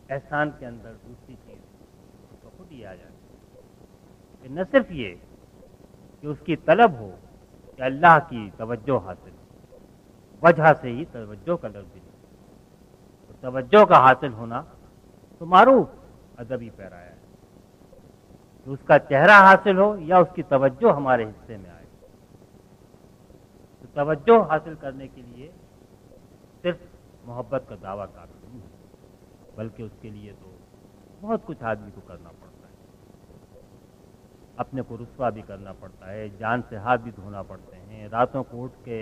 احسان کے اندر دوسری چیز تو خود ہی آ جاتی ہے کہ نہ صرف یہ کہ اس کی طلب ہو کہ اللہ کی توجہ حاصل ہو، وجہ سے ہی توجہ کا لفظ بھی تو توجہ کا حاصل ہونا تو معروف ادبی پیرایا ہے کہ اس کا چہرہ حاصل ہو یا اس کی توجہ ہمارے حصے میں آئے۔ تو توجہ حاصل کرنے کے لیے صرف محبت کا دعویٰ کافی نہیں ہے، بلکہ اس کے لیے تو بہت کچھ آدمی کو کرنا پڑتا ہے، اپنے کو رسوا بھی کرنا پڑتا ہے، جان سے ہاتھ بھی دھونا پڑتے ہیں، راتوں کو اٹھ کے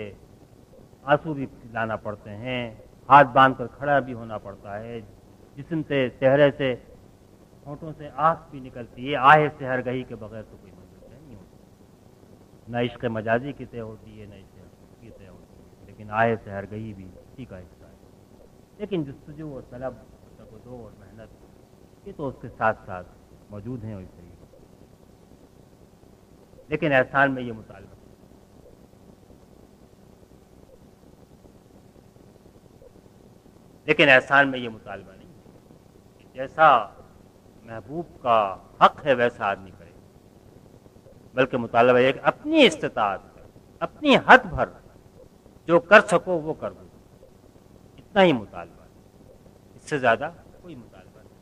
آنسو بھی لانا پڑتے ہیں، ہاتھ باندھ کر کھڑا بھی ہونا پڑتا ہے، جسم سے، چہرے سے، ہونٹوں سے آنکھ بھی نکلتی ہے، آہ سے ہرگہی کے بغیر تو کوئی منزل طے نہیں ہوتی۔ نہ عشق مجازی کی طے ہوتی ہے، نہ عشق حقیقی کی طے ہوتی ہے، لیکن آہ سے ہرگہی بھی اسی کا حصہ ہے۔ لیکن جستجو اور طلب، تگودو اور محنت، یہ تو اس کے ساتھ ساتھ موجود ہیں ویسے ہی، لیکن احسان میں یہ مطالبہ نہیں ہے کہ جیسا محبوب کا حق ہے ویسا آدمی کرے، بلکہ مطالبہ یہ کہ اپنی استطاعت پر، اپنی حد بھر جو کر سکو وہ کر دو، اتنا ہی مطالبہ ہے، اس سے زیادہ کوئی مطالبہ نہیں۔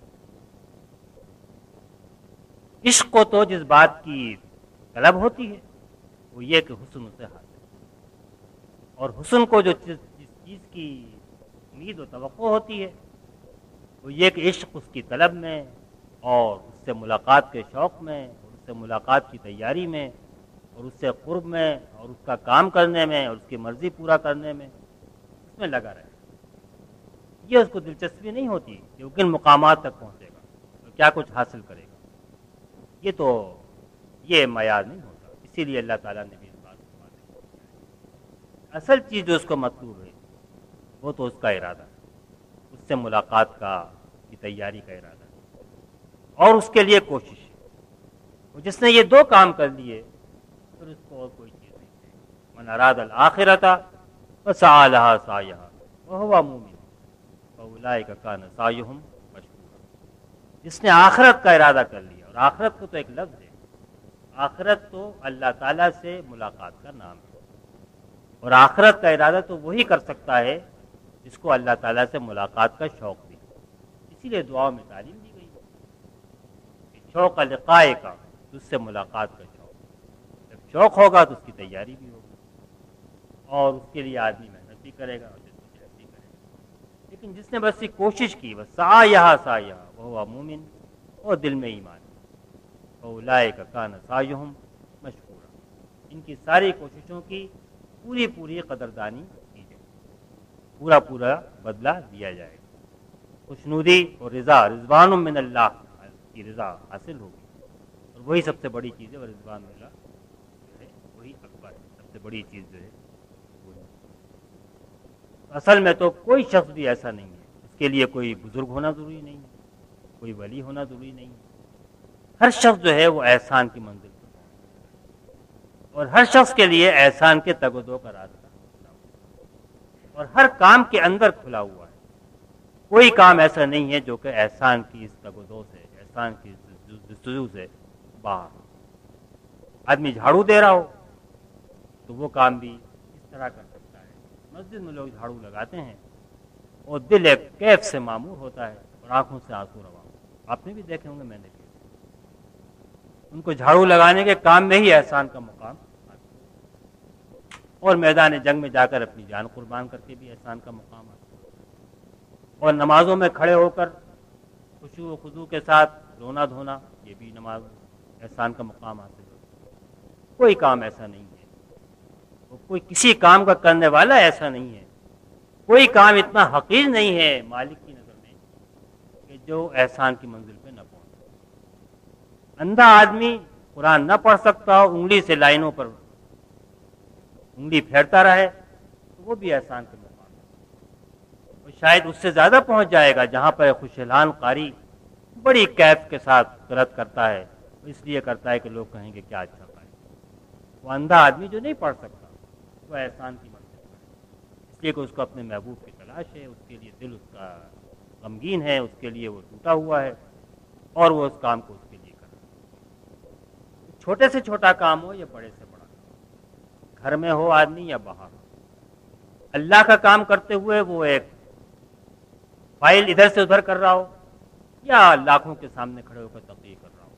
عشق کو تو جس بات کی طلب ہوتی ہے وہ یہ کہ حسن اسے حاصل، اور حسن کو جس چیز کی امید و توقع ہوتی ہے وہ یہ کہ عشق اس کی طلب میں اور اس سے ملاقات کے شوق میں اور اس سے ملاقات کی تیاری میں اور اس سے قرب میں اور اس کا کام کرنے میں اور اس کی مرضی پورا کرنے میں، اس میں لگا رہے۔ یہ اس کو دلچسپی نہیں ہوتی کہ وہ کن مقامات تک پہنچے گا اور کیا کچھ حاصل کرے گا، یہ معیار نہیں ہوتا۔ اسی لیے اللہ تعالیٰ نے بھی اس بات کو واضح کیا ہے۔ اصل چیز جو اس کو مطلوب ہے وہ تو اس کا ارادہ ہے، اس سے ملاقات کی تیاری کا ارادہ ہے، اور اس کے لیے کوشش ہے۔ اور جس نے یہ دو کام کر لیے پھر اس کو اور کوئی چیز نہیں چاہیے۔ من اراد الآخرۃ فسعی لہا سعیہا وہو مومن فاولئک کان سعیہم مشکورا۔ جس نے آخرت کا ارادہ کر لیا، اور آخرت کو تو ایک لفظ ہے، آخرت تو اللہ تعالیٰ سے ملاقات کا نام ہے، اور آخرت کا ارادہ تو وہی کر سکتا ہے جس کو اللہ تعالیٰ سے ملاقات کا شوق بھی، اسی لیے دعاؤں میں تعلیم دی گئی کہ شوق لقائے کا، اس سے ملاقات کا شوق، جب شوق ہوگا تو اس کی تیاری بھی ہوگی، اور اس کے لیے آدمی محنت بھی کرے گا اور جدوجہد بھی کرے گا۔ لیکن جس نے بس یہ کوشش کی، بس سعیہا سعیہا وہو مومن، اور دل میں ایمان، فاولئک کان سعیہم مشکورا، ان کی ساری کوششوں کی پوری قدردانی کی جائے، پورا بدلہ دیا جائے گا، خوشنودی اور رضا، رضوان من اللہ کی رضا حاصل ہوگی، اور وہی سب سے بڑی چیز ہے، اور رضوان من اللہ جو ہے وہی اکبر ہے، سب سے بڑی چیز جو ہے وہی۔ اصل میں تو کوئی شخص بھی ایسا نہیں ہے، اس کے لیے کوئی بزرگ ہونا ضروری نہیں ہے، کوئی ولی ہونا ضروری نہیں ہے، ہر شخص جو ہے وہ احسان کی منزل پر پہنچ، اور ہر شخص کے لیے احسان کے تگ و دو کا راستہ کھلا ہوا، اور ہر کام کے اندر کھلا ہوا ہے۔ کوئی کام ایسا نہیں ہے جو کہ احسان کی اس تگ و دو سے، احسان کی جستجو سے باہر ہو۔ آدمی جھاڑو دے رہا ہو تو وہ کام بھی اس طرح کر سکتا ہے۔ مسجد میں لوگ جھاڑو لگاتے ہیں اور دل ایک کیف سے معمور ہوتا ہے اور آنکھوں سے آنسو رواں، آپ نے بھی دیکھے ہوں گے، میں نے بھی۔ ان کو جھاڑو لگانے کے کام میں ہی احسان کا مقام آتا ہے، اور میدان جنگ میں جا کر اپنی جان قربان کر کے بھی احسان کا مقام آتا ہے، اور نمازوں میں کھڑے ہو کر خشوع و خضوع کے ساتھ رونا دھونا، یہ بھی نماز احسان کا مقام حاصل ہوتا ہے۔ کوئی کام ایسا نہیں ہے، کوئی کسی کام کا کرنے والا ایسا نہیں ہے، کوئی کام اتنا حقیر نہیں ہے مالک کی نظر میں کہ جو احسان کی منزل پہ نہ پہنچے۔ اندھا آدمی قرآن نہ پڑھ سکتا ہو، انگلی سے لائنوں پر انگلی پھیرتا رہے تو وہ بھی احسان کے مقام ہے، اور شاید اس سے زیادہ پہنچ جائے گا جہاں پر خوش الحان قاری بڑی کیف کے ساتھ قرأت کرتا ہے، اس لیے کرتا ہے کہ لوگ کہیں گے کیا اچھا پائے۔ وہ اندھا آدمی جو نہیں پڑھ سکتا وہ احسان کی منزل پر ہے، اس لیے کہ اس کو اپنے محبوب کی تلاش ہے، اس کے لیے دل اس کا غمگین ہے، اس کے لیے وہ ٹوٹا ہوا ہے، اور وہ اس کام کو اس کے لیے کر رہا ہے۔ چھوٹے سے چھوٹا کام ہو یا بڑے سے بڑا کام، گھر میں ہو آدمی یا باہر ہو، اللہ کا کام کرتے ہوئے وہ ایک فائل ادھر سے ادھر کر رہا ہو یا لاکھوں کے سامنے کھڑے ہو کر تقریر کر رہا ہو،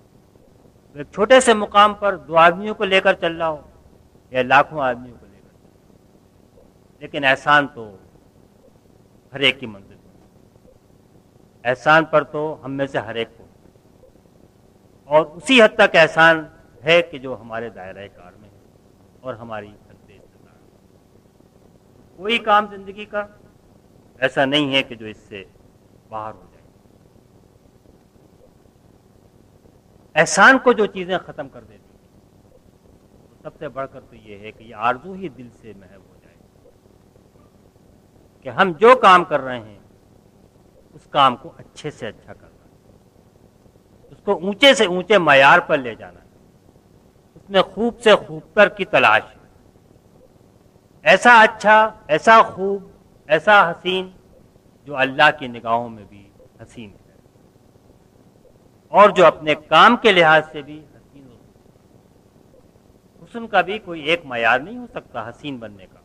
ایک چھوٹے سے مقام پر دو آدمیوں کو لے کر چل رہا ہو یا لاکھوں آدمیوں کو لے کر چل رہا ہو، لیکن احسان تو ہر ایک کی منزل ہے، احسان پر تو ہم میں سے ہر ایک کو، اور اسی حد تک احسان ہے کہ جو ہمارے دائرہ کار میں ہے اور ہماری حد استطاعت۔ کوئی کام زندگی کا ایسا نہیں ہے کہ جو اس سے باہر ہو جائے۔ احسان کو جو چیزیں ختم کر دیتی ہیں، تو سب سے بڑھ کر تو یہ ہے کہ یہ آرزو ہی دل سے محو ہو جائے کہ ہم جو کام کر رہے ہیں اس کام کو اچھے سے اچھا کرنا، اس کو اونچے سے اونچے معیار پر لے جانا، اس میں خوب سے خوب تر کی تلاش ہے، ایسا اچھا، ایسا خوب، ایسا حسین جو اللہ کی نگاہوں میں بھی حسین ہے اور جو اپنے کام کے لحاظ سے بھی حسین ہو سکتا۔ حسن کا بھی کوئی ایک معیار نہیں ہو سکتا حسین بننے کا۔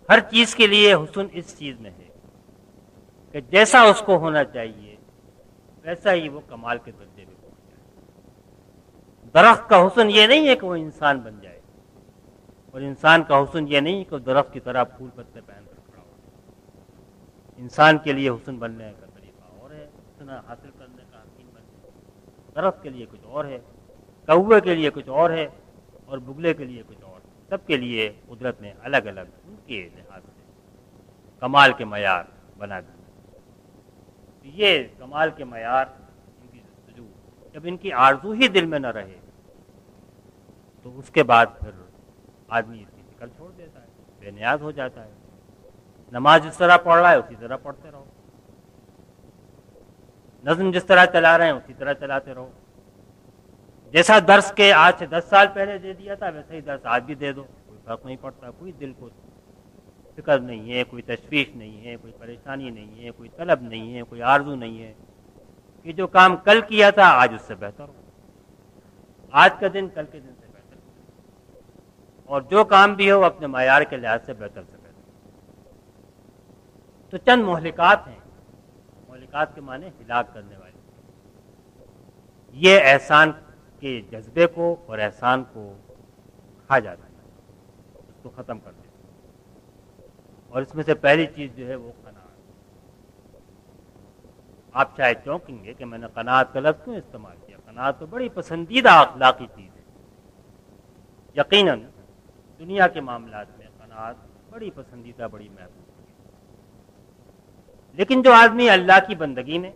ہر چیز کے لیے حسن اس چیز میں ہے کہ جیسا اس کو ہونا چاہیے ویسا ہی وہ کمال کے درجے میں پہنچ جائے۔ درخت کا حسن یہ نہیں ہے کہ وہ انسان بن جائے، اور انسان کا حسن یہ نہیں کہ وہ درخت کی طرح پھول پتے پہن کر کھڑا ہو۔ انسان کے لیے حسن بننے کا طریقہ اور ہے، حسن حاصل کرنے کا، حسین بننے کا۔ درخت کے لیے کچھ اور ہے، کوے کے لیے کچھ اور ہے، اور بگلے کے لیے کچھ اور ہے۔ سب کے لیے قدرت نے الگ الگ ان کے لحاظ سے کمال کے معیار بنا دیے۔ یہ کمال کے معیار ان کی جستجو، جب ان کی آرزو ہی دل میں نہ رہے تو اس کے بعد پھر آدمی اس کی فکر چھوڑ دیتا ہے، بے نیاز ہو جاتا ہے۔ نماز جس طرح پڑھ رہا ہے اسی طرح پڑھتے رہو، نظم جس طرح چلا رہے ہیں اسی طرح چلاتے رہو، جیسا درس کے آج سے 10 سال پہلے دے دیا تھا ویسا ہی درس آج بھی دے دو، کوئی فرق نہیں پڑتا۔ کوئی دل کو فکر نہیں ہے، کوئی تشویش نہیں ہے، کوئی پریشانی نہیں ہے، کوئی طلب نہیں ہے، کوئی آرزو نہیں ہے کہ جو کام کل کیا تھا آج اس سے بہتر ہو، آج کا دن کل کے دن سے بہتر ہو، اور جو کام بھی ہو اپنے معیار کے لحاظ سے بہتر سے بہتر۔ تو چند مہلکات ہیں، مہلکات کے معنی ہلاک کرنے والے، یہ احسان کے جذبے کو اور احسان کو کھا جاتا ہے، اس کو ختم کر دیتا ہے۔ اور اس میں سے پہلی چیز جو ہے وہ قناعت۔ آپ شاید چونکیں گے کہ میں نے قناعت کا لفظ کیوں استعمال کیا۔ قناعت تو بڑی پسندیدہ اخلاقی چیز ہے، یقیناً دنیا کے معاملات میں قناعت بڑی پسندیدہ، بڑی محبوب ہے۔ لیکن جو آدمی اللہ کی بندگی میں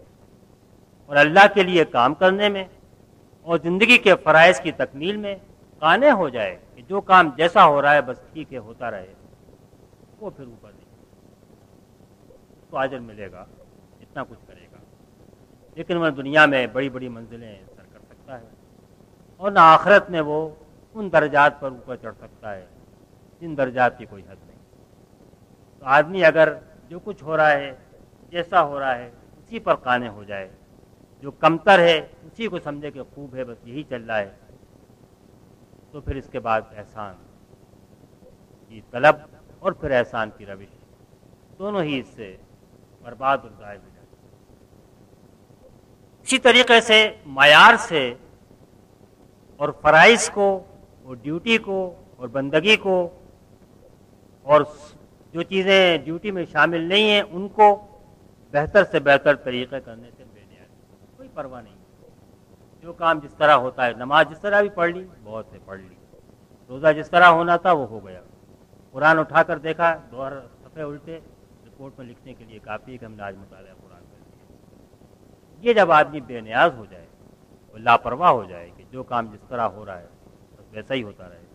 اور اللہ کے لیے کام کرنے میں اور زندگی کے فرائض کی تکمیل میں قانع ہو جائے کہ جو کام جیسا ہو رہا ہے بس ٹھیک ہے ہوتا رہے، وہ پھر اوپر نہیں، اس کو اجر ملے گا، اتنا کچھ کرے گا، لیکن وہ دنیا میں بڑی بڑی منزلیں سر کر سکتا ہے، اور نہ آخرت میں وہ ان درجات پر اوپر چڑھ سکتا ہے جن درجات کی کوئی حد نہیں۔ تو آدمی اگر جو کچھ ہو رہا ہے، جیسا ہو رہا ہے، اسی پر قانع ہو جائے، جو کمتر ہے اسی کو سمجھے کہ خوب ہے، بس یہی چل رہا ہے، تو پھر اس کے بعد احسان کی طلب اور پھر احسان کی روش دونوں ہی اس سے برباد اور ضائع ہو جاتے ہیں۔ اسی طریقے سے معیار سے اور فرائض کو اور ڈیوٹی کو اور بندگی کو اور جو چیزیں ڈیوٹی میں شامل نہیں ہیں ان کو بہتر سے بہتر طریقے کرنے سے بے نیازی، کوئی پرواہ نہیں، جو کام جس طرح ہوتا ہے، نماز جس طرح بھی پڑھ لی بہت ہے، پڑھ لی، روزہ جس طرح ہونا تھا وہ ہو گیا، قرآن اٹھا کر دیکھا 2 صفحے الٹے، رپورٹ میں لکھنے کے لیے کافی ہے کہ ہم نے آج مطالعہ قرآن کر لیا۔ یہ جب آدمی بے نیاز ہو جائے اور لاپرواہ ہو جائے کہ جو کام جس طرح ہو رہا ہے بس ویسا ہی ہوتا رہے،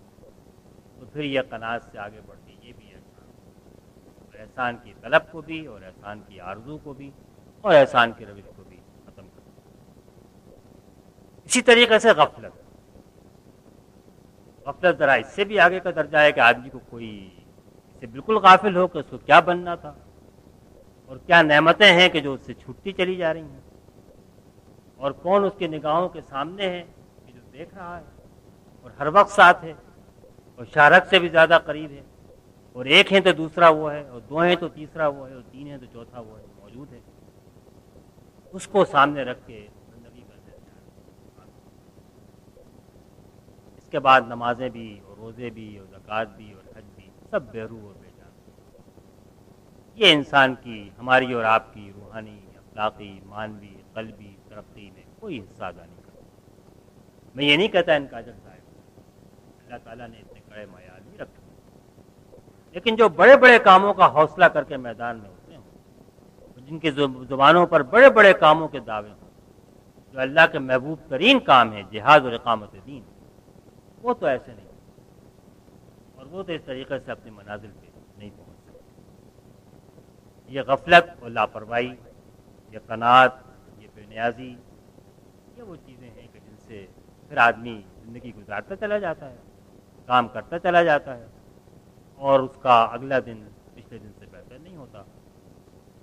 تو پھر یہ قناعت سے آگے بڑھ کے یہ بھی احسان، احسان کی طلب کو بھی اور احسان کی آرزو کو بھی اور احسان کی روش کو بھی ختم کر دیا۔ اسی طریقے سے غفلت ذرا اس سے بھی آگے کا درجہ ہے کہ آدمی کو کوئی اس سے بالکل غافل ہو کہ اس کو کیا بننا تھا اور کیا نعمتیں ہیں کہ جو اس سے چھوٹتی چلی جا رہی ہیں، اور کون اس کی نگاہوں کے سامنے ہے کہ جو دیکھ رہا ہے اور ہر وقت ساتھ ہے اور شارک سے بھی زیادہ قریب ہے، اور ایک ہے تو دوسرا وہ ہے، اور 2 ہیں تو تیسرا وہ ہے، اور 3 ہیں تو چوتھا وہ ہے، موجود ہے، اس کو سامنے رکھ کے زندگی کا اس کے بعد نمازیں بھی اور روزے بھی اور زکوٰۃ بھی اور حج بھی سب بے روح اور بے جان۔ یہ انسان کی، ہماری اور آپ کی روحانی، اخلاقی، معنوی، قلبی ترقی میں کوئی حصہ ادا نہیں کرتا۔ میں یہ نہیں کہتا ان کا اجر ضائع، اللہ تعالیٰ نے اتنے کڑے معیار نہیں رکھے، لیکن جو بڑے بڑے کاموں کا حوصلہ کر کے میدان میں اترے ہوں، جن کی زبانوں پر بڑے بڑے کاموں کے دعوے ہوں، جو اللہ کے محبوب ترین کام ہے جہاد اور اقامت دین، وہ تو ایسے نہیں، اور وہ تو اس طریقے سے اپنی منازل پہ نہیں پہنچ سکتے۔ یہ غفلت اور لاپرواہی، یہ قناعت، یہ بے نیازی، یہ وہ چیزیں ہیں کہ جن سے پھر آدمی زندگی گزارتا چلا جاتا ہے، کام کرتا چلا جاتا ہے، اور اس کا اگلا دن پچھلے دن سے بہتر نہیں ہوتا۔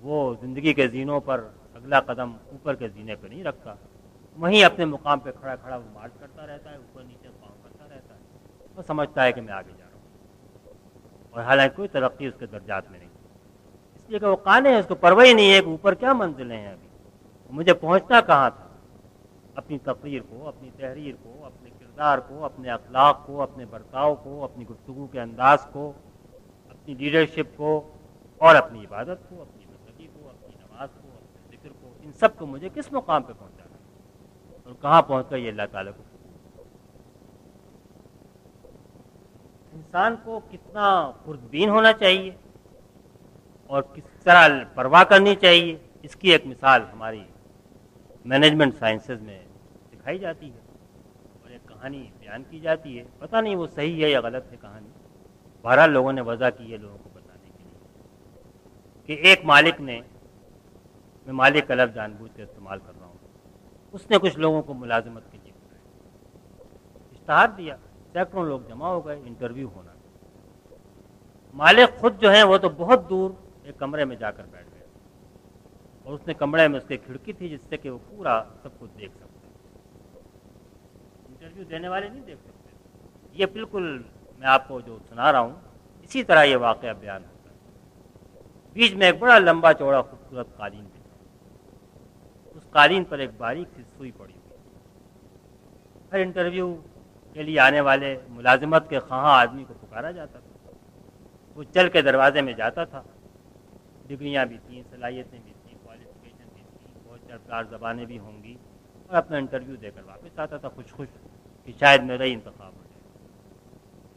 وہ زندگی کے زینوں پر اگلا قدم اوپر کے زینے پہ نہیں رکھتا، وہیں اپنے مقام پہ کھڑا کھڑا وہ مارچ کرتا رہتا ہے، اوپر نیچے پاؤں کرتا رہتا ہے، وہ سمجھتا ہے کہ میں آگے جا رہا ہوں، اور حالانکہ کوئی ترقی اس کے درجات میں نہیں، اس لیے کہ وہ قانے ہے، اس کو پرواہ ہی نہیں ہے کہ اوپر کیا منزلیں ہیں، ابھی مجھے پہنچنا کہاں تھا۔ اپنی تقریر کو، اپنی تحریر کو، اپنے کردار کو، اپنے اخلاق کو، اپنے برتاؤ کو، اپنی گفتگو کے انداز کو، اپنی لیڈرشپ کو، اور اپنی عبادت کو، اپنی بندگی کو، اپنی نماز کو، اپنے ذکر کو، ان سب کو مجھے کس مقام پہ پہنچانا ہے اور کہاں پہنچ کر یہ اللہ تعالیٰ کو۔ انسان کو کتنا خوردبین ہونا چاہیے اور کس طرح پرواہ کرنی چاہیے، اس کی ایک مثال ہماری مینجمنٹ سائنسز میں دکھائی جاتی ہے، اور ایک کہانی بیان کی جاتی ہے، پتہ نہیں وہ صحیح ہے یا غلط ہے کہانی، بہرحال لوگوں نے وضع کی ہے لوگوں کو بتانے کے لیے کہ ایک مالک نے، میں مالک کا لفظ جان بوجھ کے استعمال کر رہا ہوں، اس نے کچھ لوگوں کو ملازمت کے لیے بلایا، اشتہار دیا، سینکڑوں لوگ جمع ہو گئے، انٹرویو ہونا، مالک خود جو ہیں وہ تو بہت دور ایک کمرے میں جا کر بیٹھ گئے، اور اس نے کمرے میں اس کی کھڑکی تھی جس سے کہ وہ پورا سب کچھ دیکھ سکتے، انٹرویو دینے والے نہیں دیکھ سکتے۔ یہ بالکل میں آپ کو جو سنا رہا ہوں اسی طرح یہ واقعہ بیان ہوتا ہے۔ بیچ میں ایک بڑا لمبا چوڑا خوبصورت قالین بھی تھا، اس قالین پر ایک باریک سی سوئی پڑی ہوئی، ہر انٹرویو کے لیے آنے والے ملازمت کے خواہاں آدمی کو پکارا جاتا تھا، وہ چل کے دروازے میں جاتا تھا، ڈگریاں بھی تھیں، صلاحیتیں بھی تھیں، کوالیفیکیشن بھی تھی، بہت چار زبانیں بھی ہوں گی، اور اپنا انٹرویو دے کر واپس آتا تھا خوش خوش کہ شاید میرا ہی انتخاب ہو جائے۔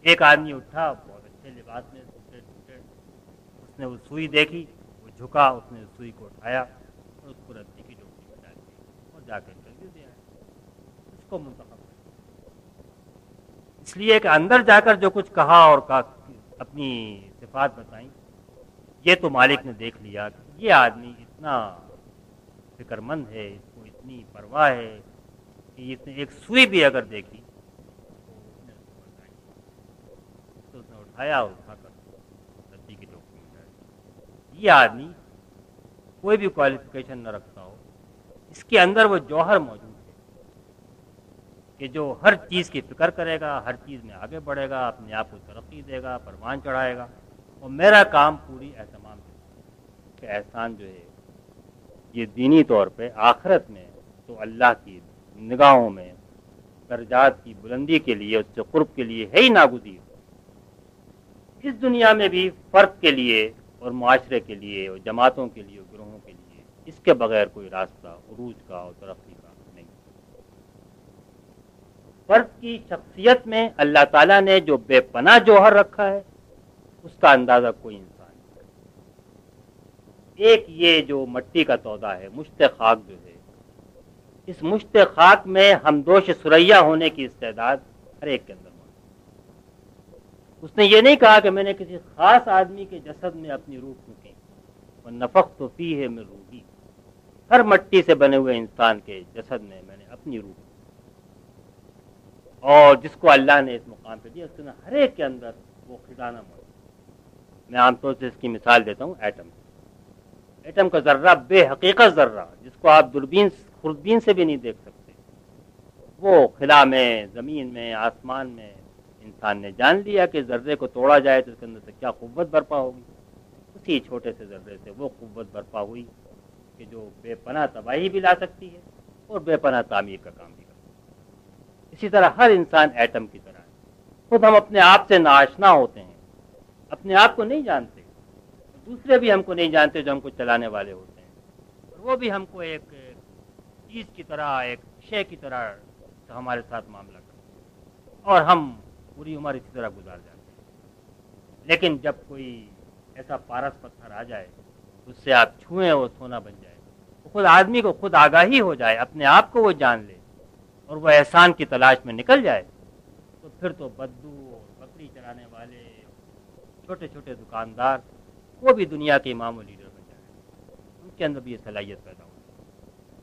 ایک آدمی اٹھا بہت اچھے لباس میں، اس نے وہ سوئی دیکھی، وہ جھکا، اس نے سوئی کو اٹھایا اور اس کو رسی کی ڈوری میں ڈال دی اور جا کے انٹرویو دیا، اس کو منتخب کیا، اس لیے کہ اندر جا کر جو کچھ کہا اور اپنی صفات بتائیں، یہ تو مالک نے دیکھ لیا کہ یہ آدمی اتنا فکر مند ہے، اس کو اتنی پرواہ ہے کہ اس نے ایک سوئی بھی اگر دیکھی تو اس نے اٹھایا اور اٹھا کر رسی کی ٹوکری میں ڈال دی۔ یہ آدمی کوئی بھی کوالیفیکیشن نہ رکھتا ہو، اس کے اندر وہ جوہر موجود ہے کہ جو ہر چیز کی فکر کرے گا، ہر چیز میں آگے بڑھے گا، اپنے آپ کو ترقی دے گا، پروان چڑھائے گا، اور میرا کام پوری اہتمام ہے کہ احسان جو ہے یہ دینی طور پہ آخرت میں تو اللہ کی نگاہوں میں درجات کی بلندی کے لیے، اس سے قرب کے لیے ہے ہی ناگزیر، اس دنیا میں بھی فرد کے لیے اور معاشرے کے لیے اور جماعتوں کے لیے اور گروہوں کے لیے اس کے بغیر کوئی راستہ عروج کا اور ترقی کا نہیں۔ فرد کی شخصیت میں اللہ تعالیٰ نے جو بے پناہ جوہر رکھا ہے اس کا اندازہ کوئی انسان نہیں۔ ایک یہ جو مٹی کا تودا ہے، مشت خاک جو ہے، اس مشت خاک میں ہمدوش ثریا ہونے کی استعداد ہر ایک کے اندر موجود ہے۔ اس نے یہ نہیں کہا کہ میں نے کسی خاص آدمی کے جسد میں اپنی روح پھونکی، وَنَفَخْتُ فِيهِ مِن رُوحِي، ہر مٹی سے بنے ہوئے انسان کے جسد میں میں نے اپنی روح، اور جس کو اللہ نے اس مقام پہ دیا اس نے ہر ایک کے اندر وہ خزانہ موجود ہے۔ میں عام طور سے اس کی مثال دیتا ہوں ایٹم کا ذرہ، بے حقیقت ذرہ جس کو آپ خوردبین سے بھی نہیں دیکھ سکتے، وہ خلا میں، زمین میں، آسمان میں انسان نے جان لیا کہ ذرے کو توڑا جائے تو اس کے اندر سے کیا قوت برپا ہوگی، اسی چھوٹے سے ذرے سے وہ قوت برپا ہوئی کہ جو بے پناہ تباہی بھی لا سکتی ہے اور بے پناہ تعمیر کا کام بھی کر سکتی ہے۔ اسی طرح ہر انسان ایٹم کی طرح ہے، خود ہم اپنے آپ سے ناآشنا ہوتے ہیں، اپنے آپ کو نہیں جانتے، دوسرے بھی ہم کو نہیں جانتے جو ہم کو چلانے والے ہوتے ہیں، اور وہ بھی ہم کو ایک چیز کی طرح، ایک شے کی طرح ہمارے ساتھ معاملہ کرتے ہیں، اور ہم پوری عمر اسی طرح گزار جاتے ہیں۔ لیکن جب کوئی ایسا پارس پتھر آ جائے اس سے آپ چھوئیں وہ سونا بن جائے، خود آدمی کو خود آگاہی ہو جائے، اپنے آپ کو وہ جان لے اور وہ احسان کی تلاش میں نکل جائے، تو پھر تو بدو اور بکری چرانے والے چھوٹے چھوٹے دکاندار وہ بھی دنیا کے امام و لیڈر بن جائے، ان کے اندر بھی یہ صلاحیت پیدا ہوتی۔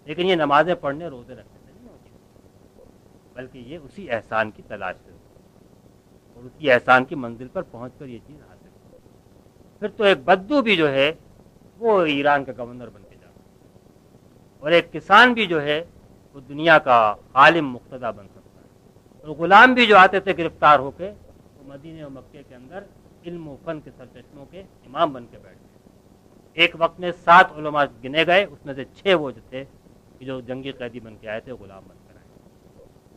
لیکن یہ نمازیں پڑھنے روزے رکھنے سے نہیں ہوتی، بلکہ یہ اسی احسان کی تلاش سے اور اسی احسان کی منزل پر پہنچ کر یہ چیز حاصل ہوتی۔ پھر تو ایک بدو بھی جو ہے وہ ایران کا گورنر بن کے جاتا ہے، اور ایک کسان بھی جو ہے وہ دنیا کا عالم مقتدی بن سکتا ہے، اور غلام بھی جو آتے تھے گرفتار ہو کے وہ مدینے و مکے کے اندر علم و فن کے سرچشموں کے امام بن کے بیٹھ گئے۔ ایک وقت میں 7 علماء گنے گئے، اس میں سے 6 وہ جو تھے جو جنگی قیدی بن کے آئے تھے، غلام بن کر آئے۔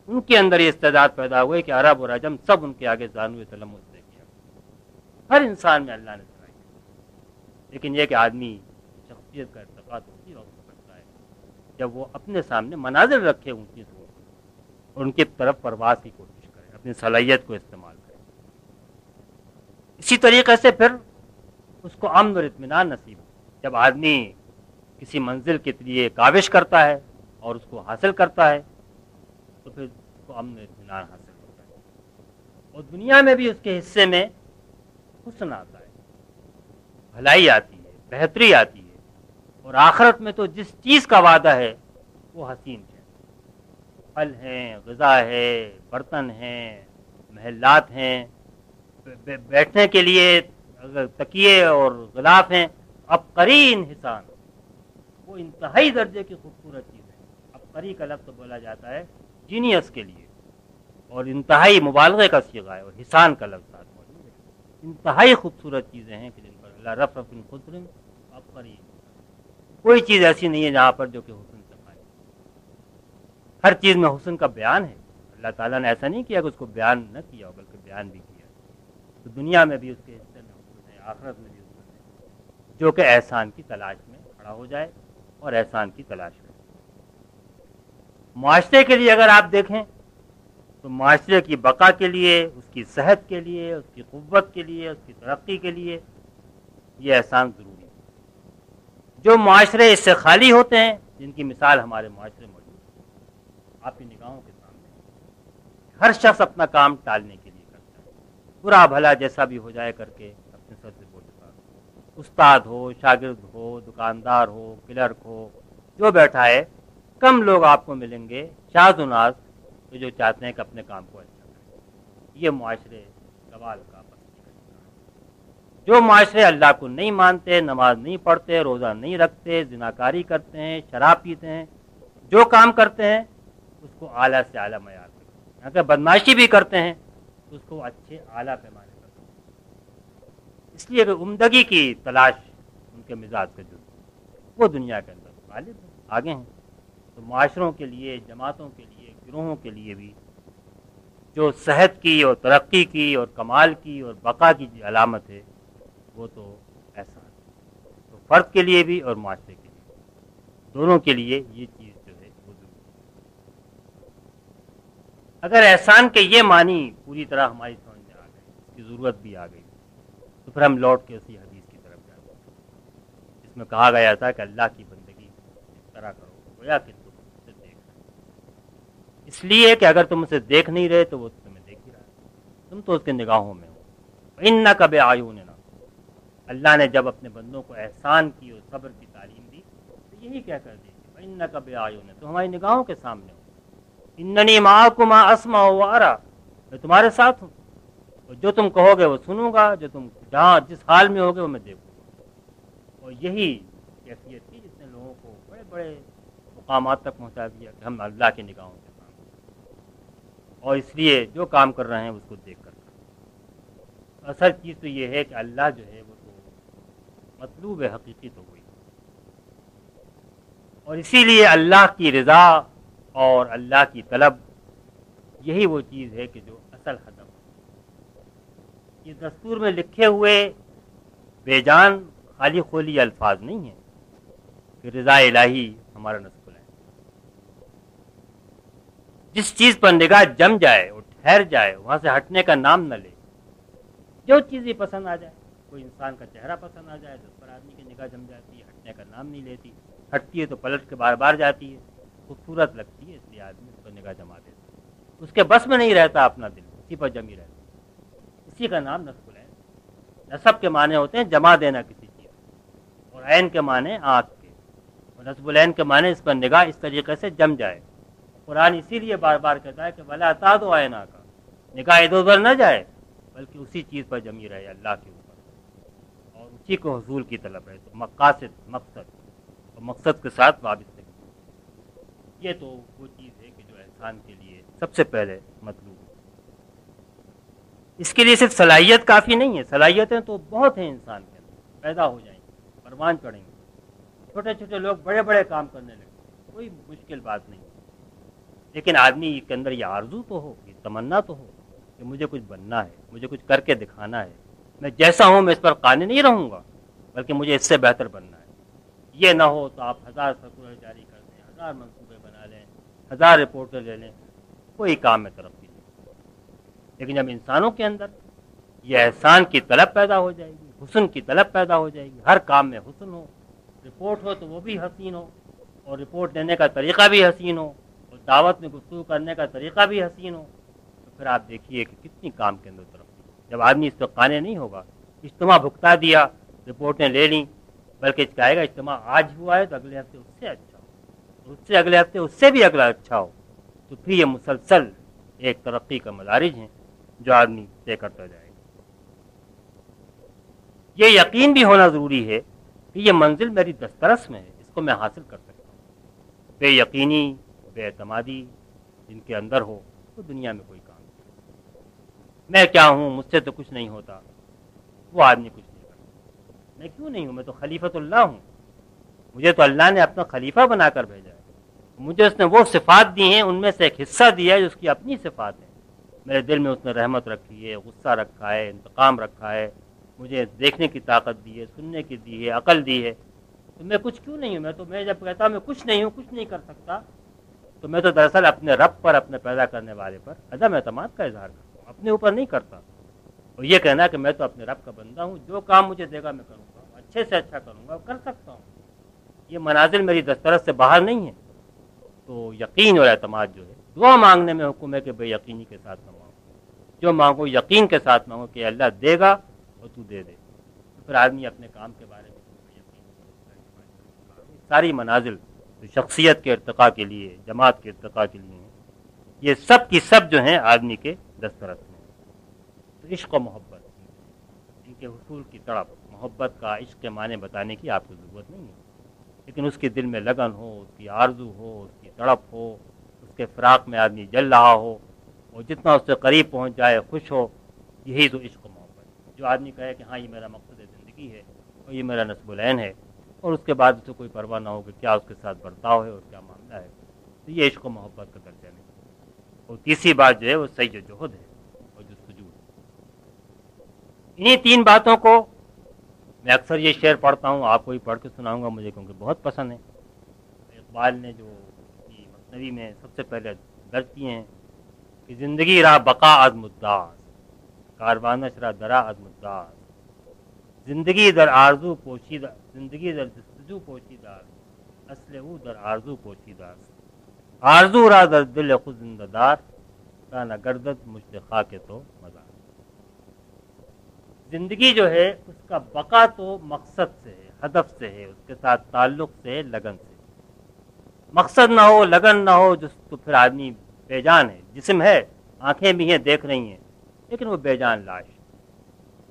ان کے اندر یہ استعداد پیدا ہوئے کہ عرب اور عجم سب ان کے آگے زانوئے تلمس دے کیا۔ ہر انسان میں اللہ نے صلاحیت، لیکن یہ کہ آدمی شخصیت کا ارتقا تو اسی وقت کرتا ہے جب وہ اپنے سامنے مناظر رکھے اونچی سے اور ان کی طرف پرواز کی کوشش کرے، اپنی صلاحیت کو استعمال کرے۔ اسی طریقے سے پھر اس کو امن اور اطمینان نصیب ہو۔ جب آدمی کسی منزل کے لیے کاوش کرتا ہے اور اس کو حاصل کرتا ہے تو پھر اس کو امن و اطمینان حاصل ہوتا ہے، اور دنیا میں بھی اس کے حصے میں حسن آتا ہے، بھلائی آتی ہے، بہتری آتی ہے، اور آخرت میں تو جس چیز کا وعدہ ہے وہ حسین ہے، پھل ہیں، غذا ہے، برتن ہیں، محلات ہیں، بیٹھنے کے لیے تکیے اور غلاف ہیں، عبقرین حسان، وہ انتہائی درجے کی خوبصورت چیز ہے۔ عبقری کا لفظ بولا جاتا ہے جینیس کے لیے، اور انتہائی مبالغے کا صیغہ ہے، اور حسان کا لفظ موجود ہے۔ انتہائی خوبصورت چیزیں ہیں کہ جن پر اللہ رف رف خسرن عبقری، کوئی چیز ایسی نہیں ہے جہاں پر جو کہ حسن سے خالی۔ ہر چیز میں حسن کا بیان ہے۔ اللہ تعالیٰ نے ایسا نہیں کیا کہ اس کو بیان نہ کیا ہو، بلکہ بیان بھی کیا۔ تو دنیا میں بھی اس کے حصے میں حسن ہے، آخرت میں بھی حسن ہے، جو کہ احسان کی تلاش میں کھڑا ہو جائے اور احسان کی تلاش میں۔ معاشرے کے لیے اگر آپ دیکھیں تو معاشرے کی بقا کے لیے، اس کی صحت کے لیے، اس کی قوت کے لیے، اس کی ترقی کے لیے یہ احسان ضروری ہے۔ جو معاشرے اس سے خالی ہوتے ہیں، جن کی مثال ہمارے معاشرے موجود ہے، آپ کی نگاہوں کے سامنے، ہر شخص اپنا کام ٹالنے کے لیے کرتا ہے، برا بھلا جیسا بھی ہو جائے کر کے اپنے سر سے بوجھ اٹھا۔ استاد ہو، شاگرد ہو، دکاندار ہو، کلرک ہو، جو بیٹھا ہے، کم لوگ آپ کو ملیں گے شاذ و ناز جو چاہتے ہیں کہ اپنے کام کو اچھا کریں۔ یہ معاشرے زوال کا پستی کا شکار ہے۔ جو معاشرے اللہ کو نہیں مانتے، نماز نہیں پڑھتے، روزہ نہیں رکھتے، زناکاری کرتے ہیں، شراب پیتے ہیں، جو کام کرتے ہیں اس کو اعلیٰ سے اعلیٰ معیار کرتے ہیں، اگر بدمعاشی بھی کرتے ہیں تو اس کو اچھے اعلیٰ پیمانے کرتے ہیں، اس لیے کہ عمدگی کی تلاش ان کے مزاج کا جز وہ دنیا کے اندر غالب ہیں، آگے ہیں۔ تو معاشروں کے لیے، جماعتوں کے لیے، گروہوں کے لیے بھی جو صحت کی اور ترقی کی اور کمال کی اور بقا کی علامت ہے وہ تو احسان ہے۔ تو فرد کے لیے بھی اور معاشرے کے لیے، دونوں کے لیے یہ چیز جو ہے وہ ضروری ہے۔ اگر احسان کے یہ معنی پوری طرح ہماری سمجھ میں آ گئے، اس کی ضرورت بھی آ گئی، تو پھر ہم لوٹ کے اسی حدیث کی طرف جاتے ہیں جس میں کہا گیا تھا کہ اللہ کی بندگی اس طرح کرو گویا کہ تم اسے دیکھ رہے، اس لیے کہ اگر تم اسے دیکھ نہیں رہے تو وہ تمہیں دیکھ ہی رہا ہے، تم تو اس کے نگاہوں میں ہو۔ اِنَّکَ بِأَعْیُنِنَا، اللہ نے جب اپنے بندوں کو احسان کی اور صبر کی تعلیم دی تو یہی کہہ کر دی کہ اِنَّکَ بِأَعْیُنِنَا، تو ہماری نگاہوں کے سامنے ہو۔ اِنَّنِی مَعَکُمْ أَسْمَعُ وَأَرَىٰ، میں تمہارے ساتھ ہوں، اور جو تم کہو گے وہ سنوں گا، جو تم جہاں جس حال میں ہوگے وہ میں دیکھوں گا۔ اور یہی کیفیت تھی جس نے لوگوں کو بڑے بڑے مقامات تک پہنچا دیا کہ ہم اللہ کی نگاہوں کے سامنے، اور اس لیے جو کام کر رہے ہیں اس کو دیکھ کر اصل چیز تو یہ ہے کہ اللہ جو ہے وہ تو مطلوب حقیقی تو ہوئی، اور اسی لیے اللہ کی رضا اور اللہ کی طلب یہی وہ چیز ہے کہ جو اصل ہدف ہے۔ یہ دستور میں لکھے ہوئے بے جان خالی خولی الفاظ نہیں ہیں کہ رضا الہی ہمارا نسل ہے۔ جس چیز پر نگاہ جم جائے اور ٹھہر جائے، وہاں سے ہٹنے کا نام نہ لے، جو چیز بھی پسند آ جائے، کوئی انسان کا چہرہ پسند آ جائے تو اس پر آدمی کی نگاہ جم جاتی ہے، ہٹنے کا نام نہیں لیتی، ہٹتی ہے تو پلٹ کے بار بار جاتی ہے، خوبصورت لگتی ہے اس لیے آدمی اس پر نگاہ جما دیتا ہے، اس کے بس میں نہیں رہتا اپنا دل، اسی پر جمی رہتا ہے۔ اسی کا نام نصب العین۔ نصب کے معنی ہوتے ہیں جما دینا کسی چیز، اور عین کے معنی آنکھ کے، اور نصب العین کے معنی اس پر نگاہ اس طریقے سے جم جائے۔ قرآن اسی لیے بار بار کہتا ہے کہ ولا تعدوا عیناک، نگاہ ادھر ادھر نہ جائے بلکہ اسی چیز پر جمی رہے، اللہ کے اوپر، اور اسی کو حصول کی طلب ہے۔ تو مقاصد، مقصد اور مقصد کے ساتھ وابستگی، یہ تو وہ چیز ہے کہ جو انسان کے لیے سب سے پہلے مطلوب ہے۔ اس کے لیے صرف صلاحیت کافی نہیں ہے، صلاحیتیں تو بہت ہیں انسان کے اندر، پیدا ہو جائیں گی، پروان چڑھیں گے، چھوٹے چھوٹے لوگ بڑے بڑے کام کرنے لگے، کوئی مشکل بات نہیں، لیکن آدمی کے اندر یہ آرزو تو ہو، یہ تمنا تو ہو کہ مجھے کچھ بننا ہے، مجھے کچھ کر کے دکھانا ہے، میں جیسا ہوں میں اس پر قانع نہیں رہوں گا بلکہ مجھے اس سے بہتر بننا ہے۔ یہ نہ ہو تو آپ 1000 سرکولر جاری کر دیں، 1000 منصوبے بنا لیں، 1000 رپورٹیں لے لیں، کوئی کام میں ترقی نہیں۔ لیکن جب انسانوں کے اندر یہ احسان کی طلب پیدا ہو جائے گی، حسن کی طلب پیدا ہو جائے گی، ہر کام میں حسن ہو، رپورٹ ہو تو وہ بھی حسین ہو، اور رپورٹ دینے کا طریقہ بھی حسین ہو، اور دعوت میں گفتگو کرنے کا طریقہ بھی حسین ہو، تو پھر آپ دیکھیے کہ کتنی کام کے اندر ترقی۔ جب آدمی اس پہ قانع نہیں ہوگا، اجتماع بھگتا دیا، رپورٹیں لے لیں، بلکہ کہے گا اجتماع آج ہوا ہے تو اگلے ہفتے اس سے اچھا ہو، اس سے اگلے ہفتے اس سے بھی اگلا اچھا ہو، تو پھر یہ مسلسل ایک ترقی کا مدارج ہیں جو آدمی طے کرتا جائے گا۔ یہ یقین بھی ہونا ضروری ہے کہ یہ منزل میری دسترس میں ہے، اس کو میں حاصل کر سکتا ہوں۔ بے یقینی، بے اعتمادی جن کے اندر ہو تو دنیا میں کوئی کام نہیں۔ میں کیا ہوں، مجھ سے تو کچھ نہیں ہوتا، وہ آدمی کچھ نہیں کرتا۔ میں کیوں نہیں ہوں، میں تو خلیفۃ اللہ ہوں، مجھے تو اللہ نے اپنا خلیفہ بنا کر بھیجا ہے، مجھے اس نے وہ صفات دی ہیں، ان میں سے ایک حصہ دیا ہے جو اس کی اپنی صفات ہیں۔ میرے دل میں اس نے رحمت رکھی ہے، غصہ رکھا ہے، انتقام رکھا ہے، مجھے دیکھنے کی طاقت دی ہے، سننے کی دی ہے، عقل دی ہے، تو میں کچھ کیوں نہیں ہوں؟ میں جب کہتا میں کچھ نہیں ہوں، کچھ نہیں کر سکتا، تو میں تو دراصل اپنے رب پر، اپنے پیدا کرنے والے پر عدم اعتماد کا اظہار کرتا ہوں، اپنے اوپر نہیں کرتا۔ اور یہ کہنا کہ میں تو اپنے رب کا بندہ ہوں، جو کام مجھے دے گا میں کروں گا، اچھے سے اچھا کروں گا، کر سکتا ہوں، یہ منازل میری دسترس سے باہر نہیں ہے۔ تو یقین اور اعتماد جو ہے، دعا مانگنے میں حکم ہے کہ بے یقینی کے ساتھ نہ مانگو، جو مانگو یقین کے ساتھ مانگو کہ اللہ دے گا اور تو دے دے، تو پھر آدمی اپنے کام کے بارے میں یقین۔ ساری منازل جو شخصیت کے ارتقاء کے لیے، جماعت کے ارتقاء کے لیے ہیں، یہ سب کی سب جو ہیں آدمی کے دسترس میں۔ تو عشق و محبت، ان کے حصول کی تڑپ، محبت کا، عشق کے معنی بتانے کی آپ کو ضرورت نہیں ہے، لیکن اس کے دل میں لگن ہو، اس کی آرزو ہو، اس کی تڑپ ہو، اس کے فراق میں آدمی جل رہا ہو، اور جتنا اس سے قریب پہنچ جائے خوش ہو، یہی تو عشق و محبت ہے۔ جو آدمی کہے کہ ہاں یہ میرا مقصد زندگی ہے اور یہ میرا نصب العین ہے، اور اس کے بعد اسے کوئی پرواہ نہ ہو کہ کیا اس کے ساتھ برتاؤ ہے اور کیا معاملہ ہے، تو یہ عشق و محبت کا درجہ نہیں۔ اور تیسری بات جو ہے وہ سعی و جہد ہے اور جستجو ہے۔ انہی تین باتوں کو میں اکثر یہ شعر پڑھتا ہوں، آپ کو بھی پڑھ کے سناؤں گا، مجھے کیونکہ بہت پسند ہے۔ اقبال نے جو مثنوی میں سب سے پہلے درج کیے ہیں کہ زندگی را بقا از مداس، کاروانش را درا از مداس، زندگی در آرزو پوشیدہ، زندگی در جستجو پوشیدہ، اصل او در آرزو پوشیدہ، آرزو را در دل خود زندہ دار، تا نہ گردد مجھ خاک تو مزار۔ زندگی جو ہے اس کا بقا تو مقصد سے ہے، ہدف سے ہے، اس کے ساتھ تعلق سے ہے، لگن سے۔ مقصد نہ ہو، لگن نہ ہو، جس تو پھر آدمی بے جان ہے، جسم ہے، آنکھیں بھی ہیں، دیکھ رہی ہیں، لیکن وہ بے جان لاش۔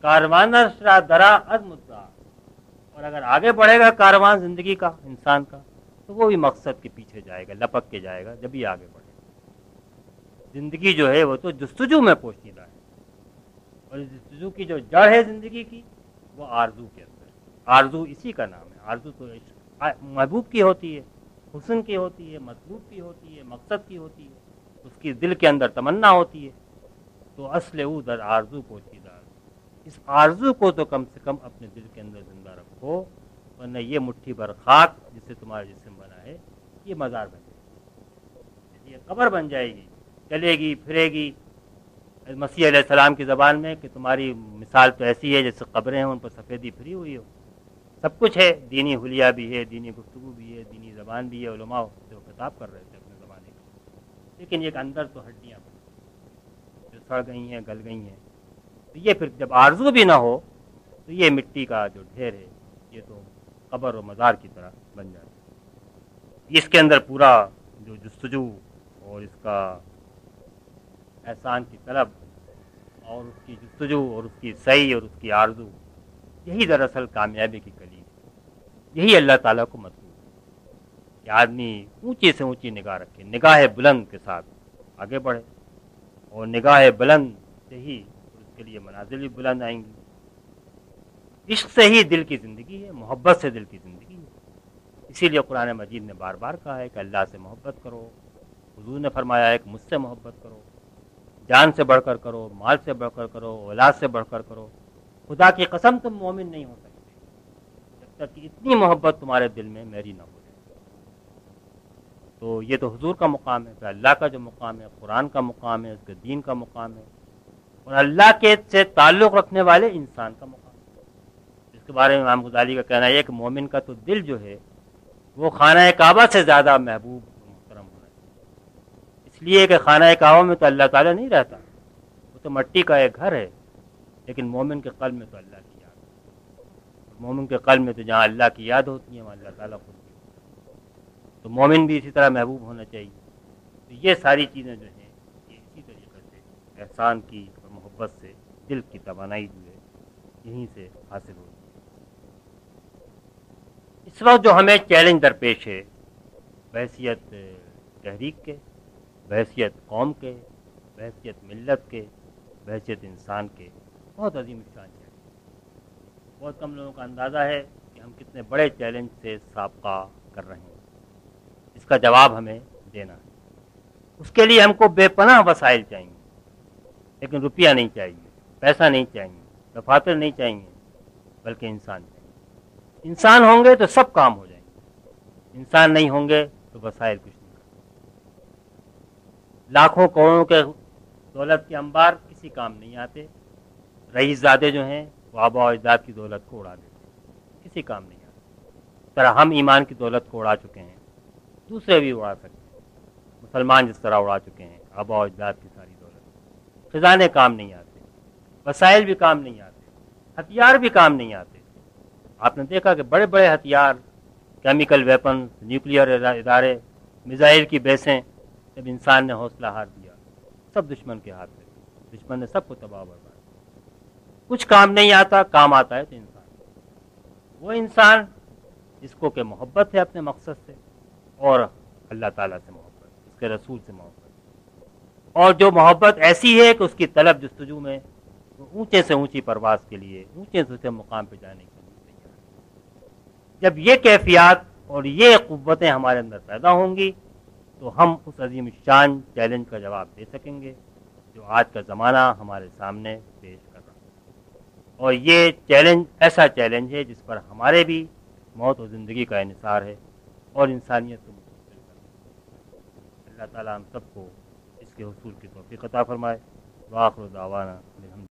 کاروانش را درا از مدعا، اور اگر آگے بڑھے گا کاروان زندگی کا، انسان کا، تو وہ بھی مقصد کے پیچھے جائے گا، لپک کے جائے گا، جب ہی آگے بڑھے گا۔ زندگی جو ہے وہ تو جستجو میں پوشیدہ ہے، اور جستجو کی جو جڑ ہے زندگی کی وہ آرزو کے اندر ہے۔ آرزو اسی کا نام ہے۔ آرزو تو محبوب کی ہوتی ہے، حسن کی ہوتی ہے، مطلوب کی ہوتی ہے، مقصد کی ہوتی ہے، اس کی دل کے اندر تمنا ہوتی ہے۔ تو اصل او در آرزو پوشیدہ، اس آرزو کو تو کم سے کم اپنے دل کے اندر زندہ رکھو، ورنہ یہ مٹھی بھر خاک جس سے تمہارا جسم بنا ہے یہ مزار بن جائے گی، یہ قبر بن جائے گی، چلے گی پھرے گی، مسیح علیہ السلام کی زبان میں کہ تمہاری مثال تو ایسی ہے جیسے قبریں ہیں ان پر سفیدی پھری ہوئی ہو. سب کچھ ہے، دینی حلیہ بھی ہے، دینی گفتگو بھی ہے، دینی زبان بھی ہے. علماء سے وہ خطاب کر رہے تھے اپنے زمانے کا، لیکن ایک اندر تو ہڈیاں جو سڑ گئی ہیں، گل گئی ہیں. تو یہ پھر جب آرزو بھی نہ ہو تو یہ مٹی کا جو ڈھیر ہے یہ تو قبر و مزار کی طرح بن جاتا ہے. اس کے اندر پورا جو جستجو اور اس کا احسان کی طلب اور اس کی جستجو اور اس کی سعی اور اس کی آرزو، یہی دراصل کامیابی کی کلید ہے. یہی اللہ تعالیٰ کو مطلوب ہے کہ آدمی اونچی سے اونچی نگاہ رکھے، نگاہ بلند کے ساتھ آگے بڑھے، اور نگاہ بلند سے ہی اس کے لیے منازل بھی بلند آئیں گی. عشق سے ہی دل کی زندگی ہے، محبت سے دل کی زندگی ہے. اسی لیے قرآن مجید نے بار بار کہا ہے کہ اللہ سے محبت کرو. حضور نے فرمایا ہے کہ مجھ سے محبت کرو، جان سے بڑھ کر کرو، مال سے بڑھ کر کرو، اولاد سے بڑھ کر کرو. خدا کی قسم تم مومن نہیں ہو سکتے جب تک کہ اتنی محبت تمہارے دل میں میری نہ ہو جائے. تو یہ تو حضور کا مقام ہے، پھر اللہ کا جو مقام ہے، قرآن کا مقام ہے، اس کے دین کا مقام ہے، اور اللہ کے سے تعلق رکھنے والے انسان کا مقام ہے. اس کے بارے میں امام غزالی کا کہنا ہے کہ مومن کا تو دل جو ہے وہ خانہ کعبہ سے زیادہ محبوب و محترم ہونا چاہیے. اس لیے کہ خانہ کعبہ میں تو اللہ تعالیٰ نہیں رہتا، وہ تو مٹی کا ایک گھر ہے، لیکن مومن کے قلب میں تو اللہ کی یاد ہے. مومن کے قلب میں تو جہاں اللہ کی یاد ہوتی ہے وہاں اللہ تعالیٰ خود بھی ہوتا ہے. تو مومن بھی اسی طرح محبوب ہونا چاہیے. تو یہ ساری چیزیں جو ہیں یہ اسی طریقے سے احسان کی اور محبت سے دل کی توانائی جو ہے یہیں سے حاصل ہوتی ہے. اس وقت جو ہمیں چیلنج درپیش ہے بحیثیت تحریک کے، بحیثیت قوم کے، بحیثیت ملت کے، بحیثیت انسان کے، بہت عظیم شان ہے. بہت کم لوگوں کا اندازہ ہے کہ ہم کتنے بڑے چیلنج سے سابقہ کر رہے ہیں. اس کا جواب ہمیں دینا ہے. اس کے لیے ہم کو بے پناہ وسائل چاہیے، لیکن روپیہ نہیں چاہیے، پیسہ نہیں چاہیے، دفاتر نہیں چاہیے، بلکہ انسان چاہیے. انسان ہوں گے تو سب کام ہو جائیں گے، انسان نہیں ہوں گے تو وسائل کچھ نہیں کریں. لاکھوں کروڑوں کے دولت کے انبار کسی کام نہیں آتے. رئیس زادے جو ہیں وہ آبا و اجداد کی دولت کو اڑا دیتے ہیں، کسی کام نہیں آتے. اس طرح ہم ایمان کی دولت کو اڑا چکے ہیں، دوسرے بھی اڑا سکتے ہیں. مسلمان جس طرح اڑا چکے ہیں آبا و اجداد کی ساری دولت. خزانے کام نہیں آتے، وسائل بھی کام نہیں آتے، ہتھیار بھی کام نہیں آتے. آپ نے دیکھا کہ بڑے بڑے ہتھیار، کیمیکل ویپنز، نیوکلیئر ادارے، میزائل کی بیسیں، جب انسان نے حوصلہ ہار دیا سب دشمن کے ہاتھ میں، دشمن نے سب کو تباہ برباد. کچھ کام نہیں آتا، کام آتا ہے تو انسان. وہ انسان جس کو کہ محبت ہے اپنے مقصد سے، اور اللہ تعالیٰ سے محبت، اس کے رسول سے محبت، اور جو محبت ایسی ہے کہ اس کی طلب جستجو میں اونچے سے اونچی پرواز کے لیے، اونچے سے اونچے مقام پہ جانے کے لیے تیار ہے. جب یہ کیفیات اور یہ قوتیں ہمارے اندر پیدا ہوں گی تو ہم اس عظیم شان چیلنج کا جواب دے سکیں گے جو آج کا زمانہ ہمارے سامنے پیش کر رہا ہے. اور یہ چیلنج ایسا چیلنج ہے جس پر ہمارے بھی موت و زندگی کا انحصار ہے اور انسانیت کو مستقبل کرنا. اللہ تعالیٰ ہم سب کو اس کے حصول کی توفیق عطا فرمائے. وآخر دعوانا الحمد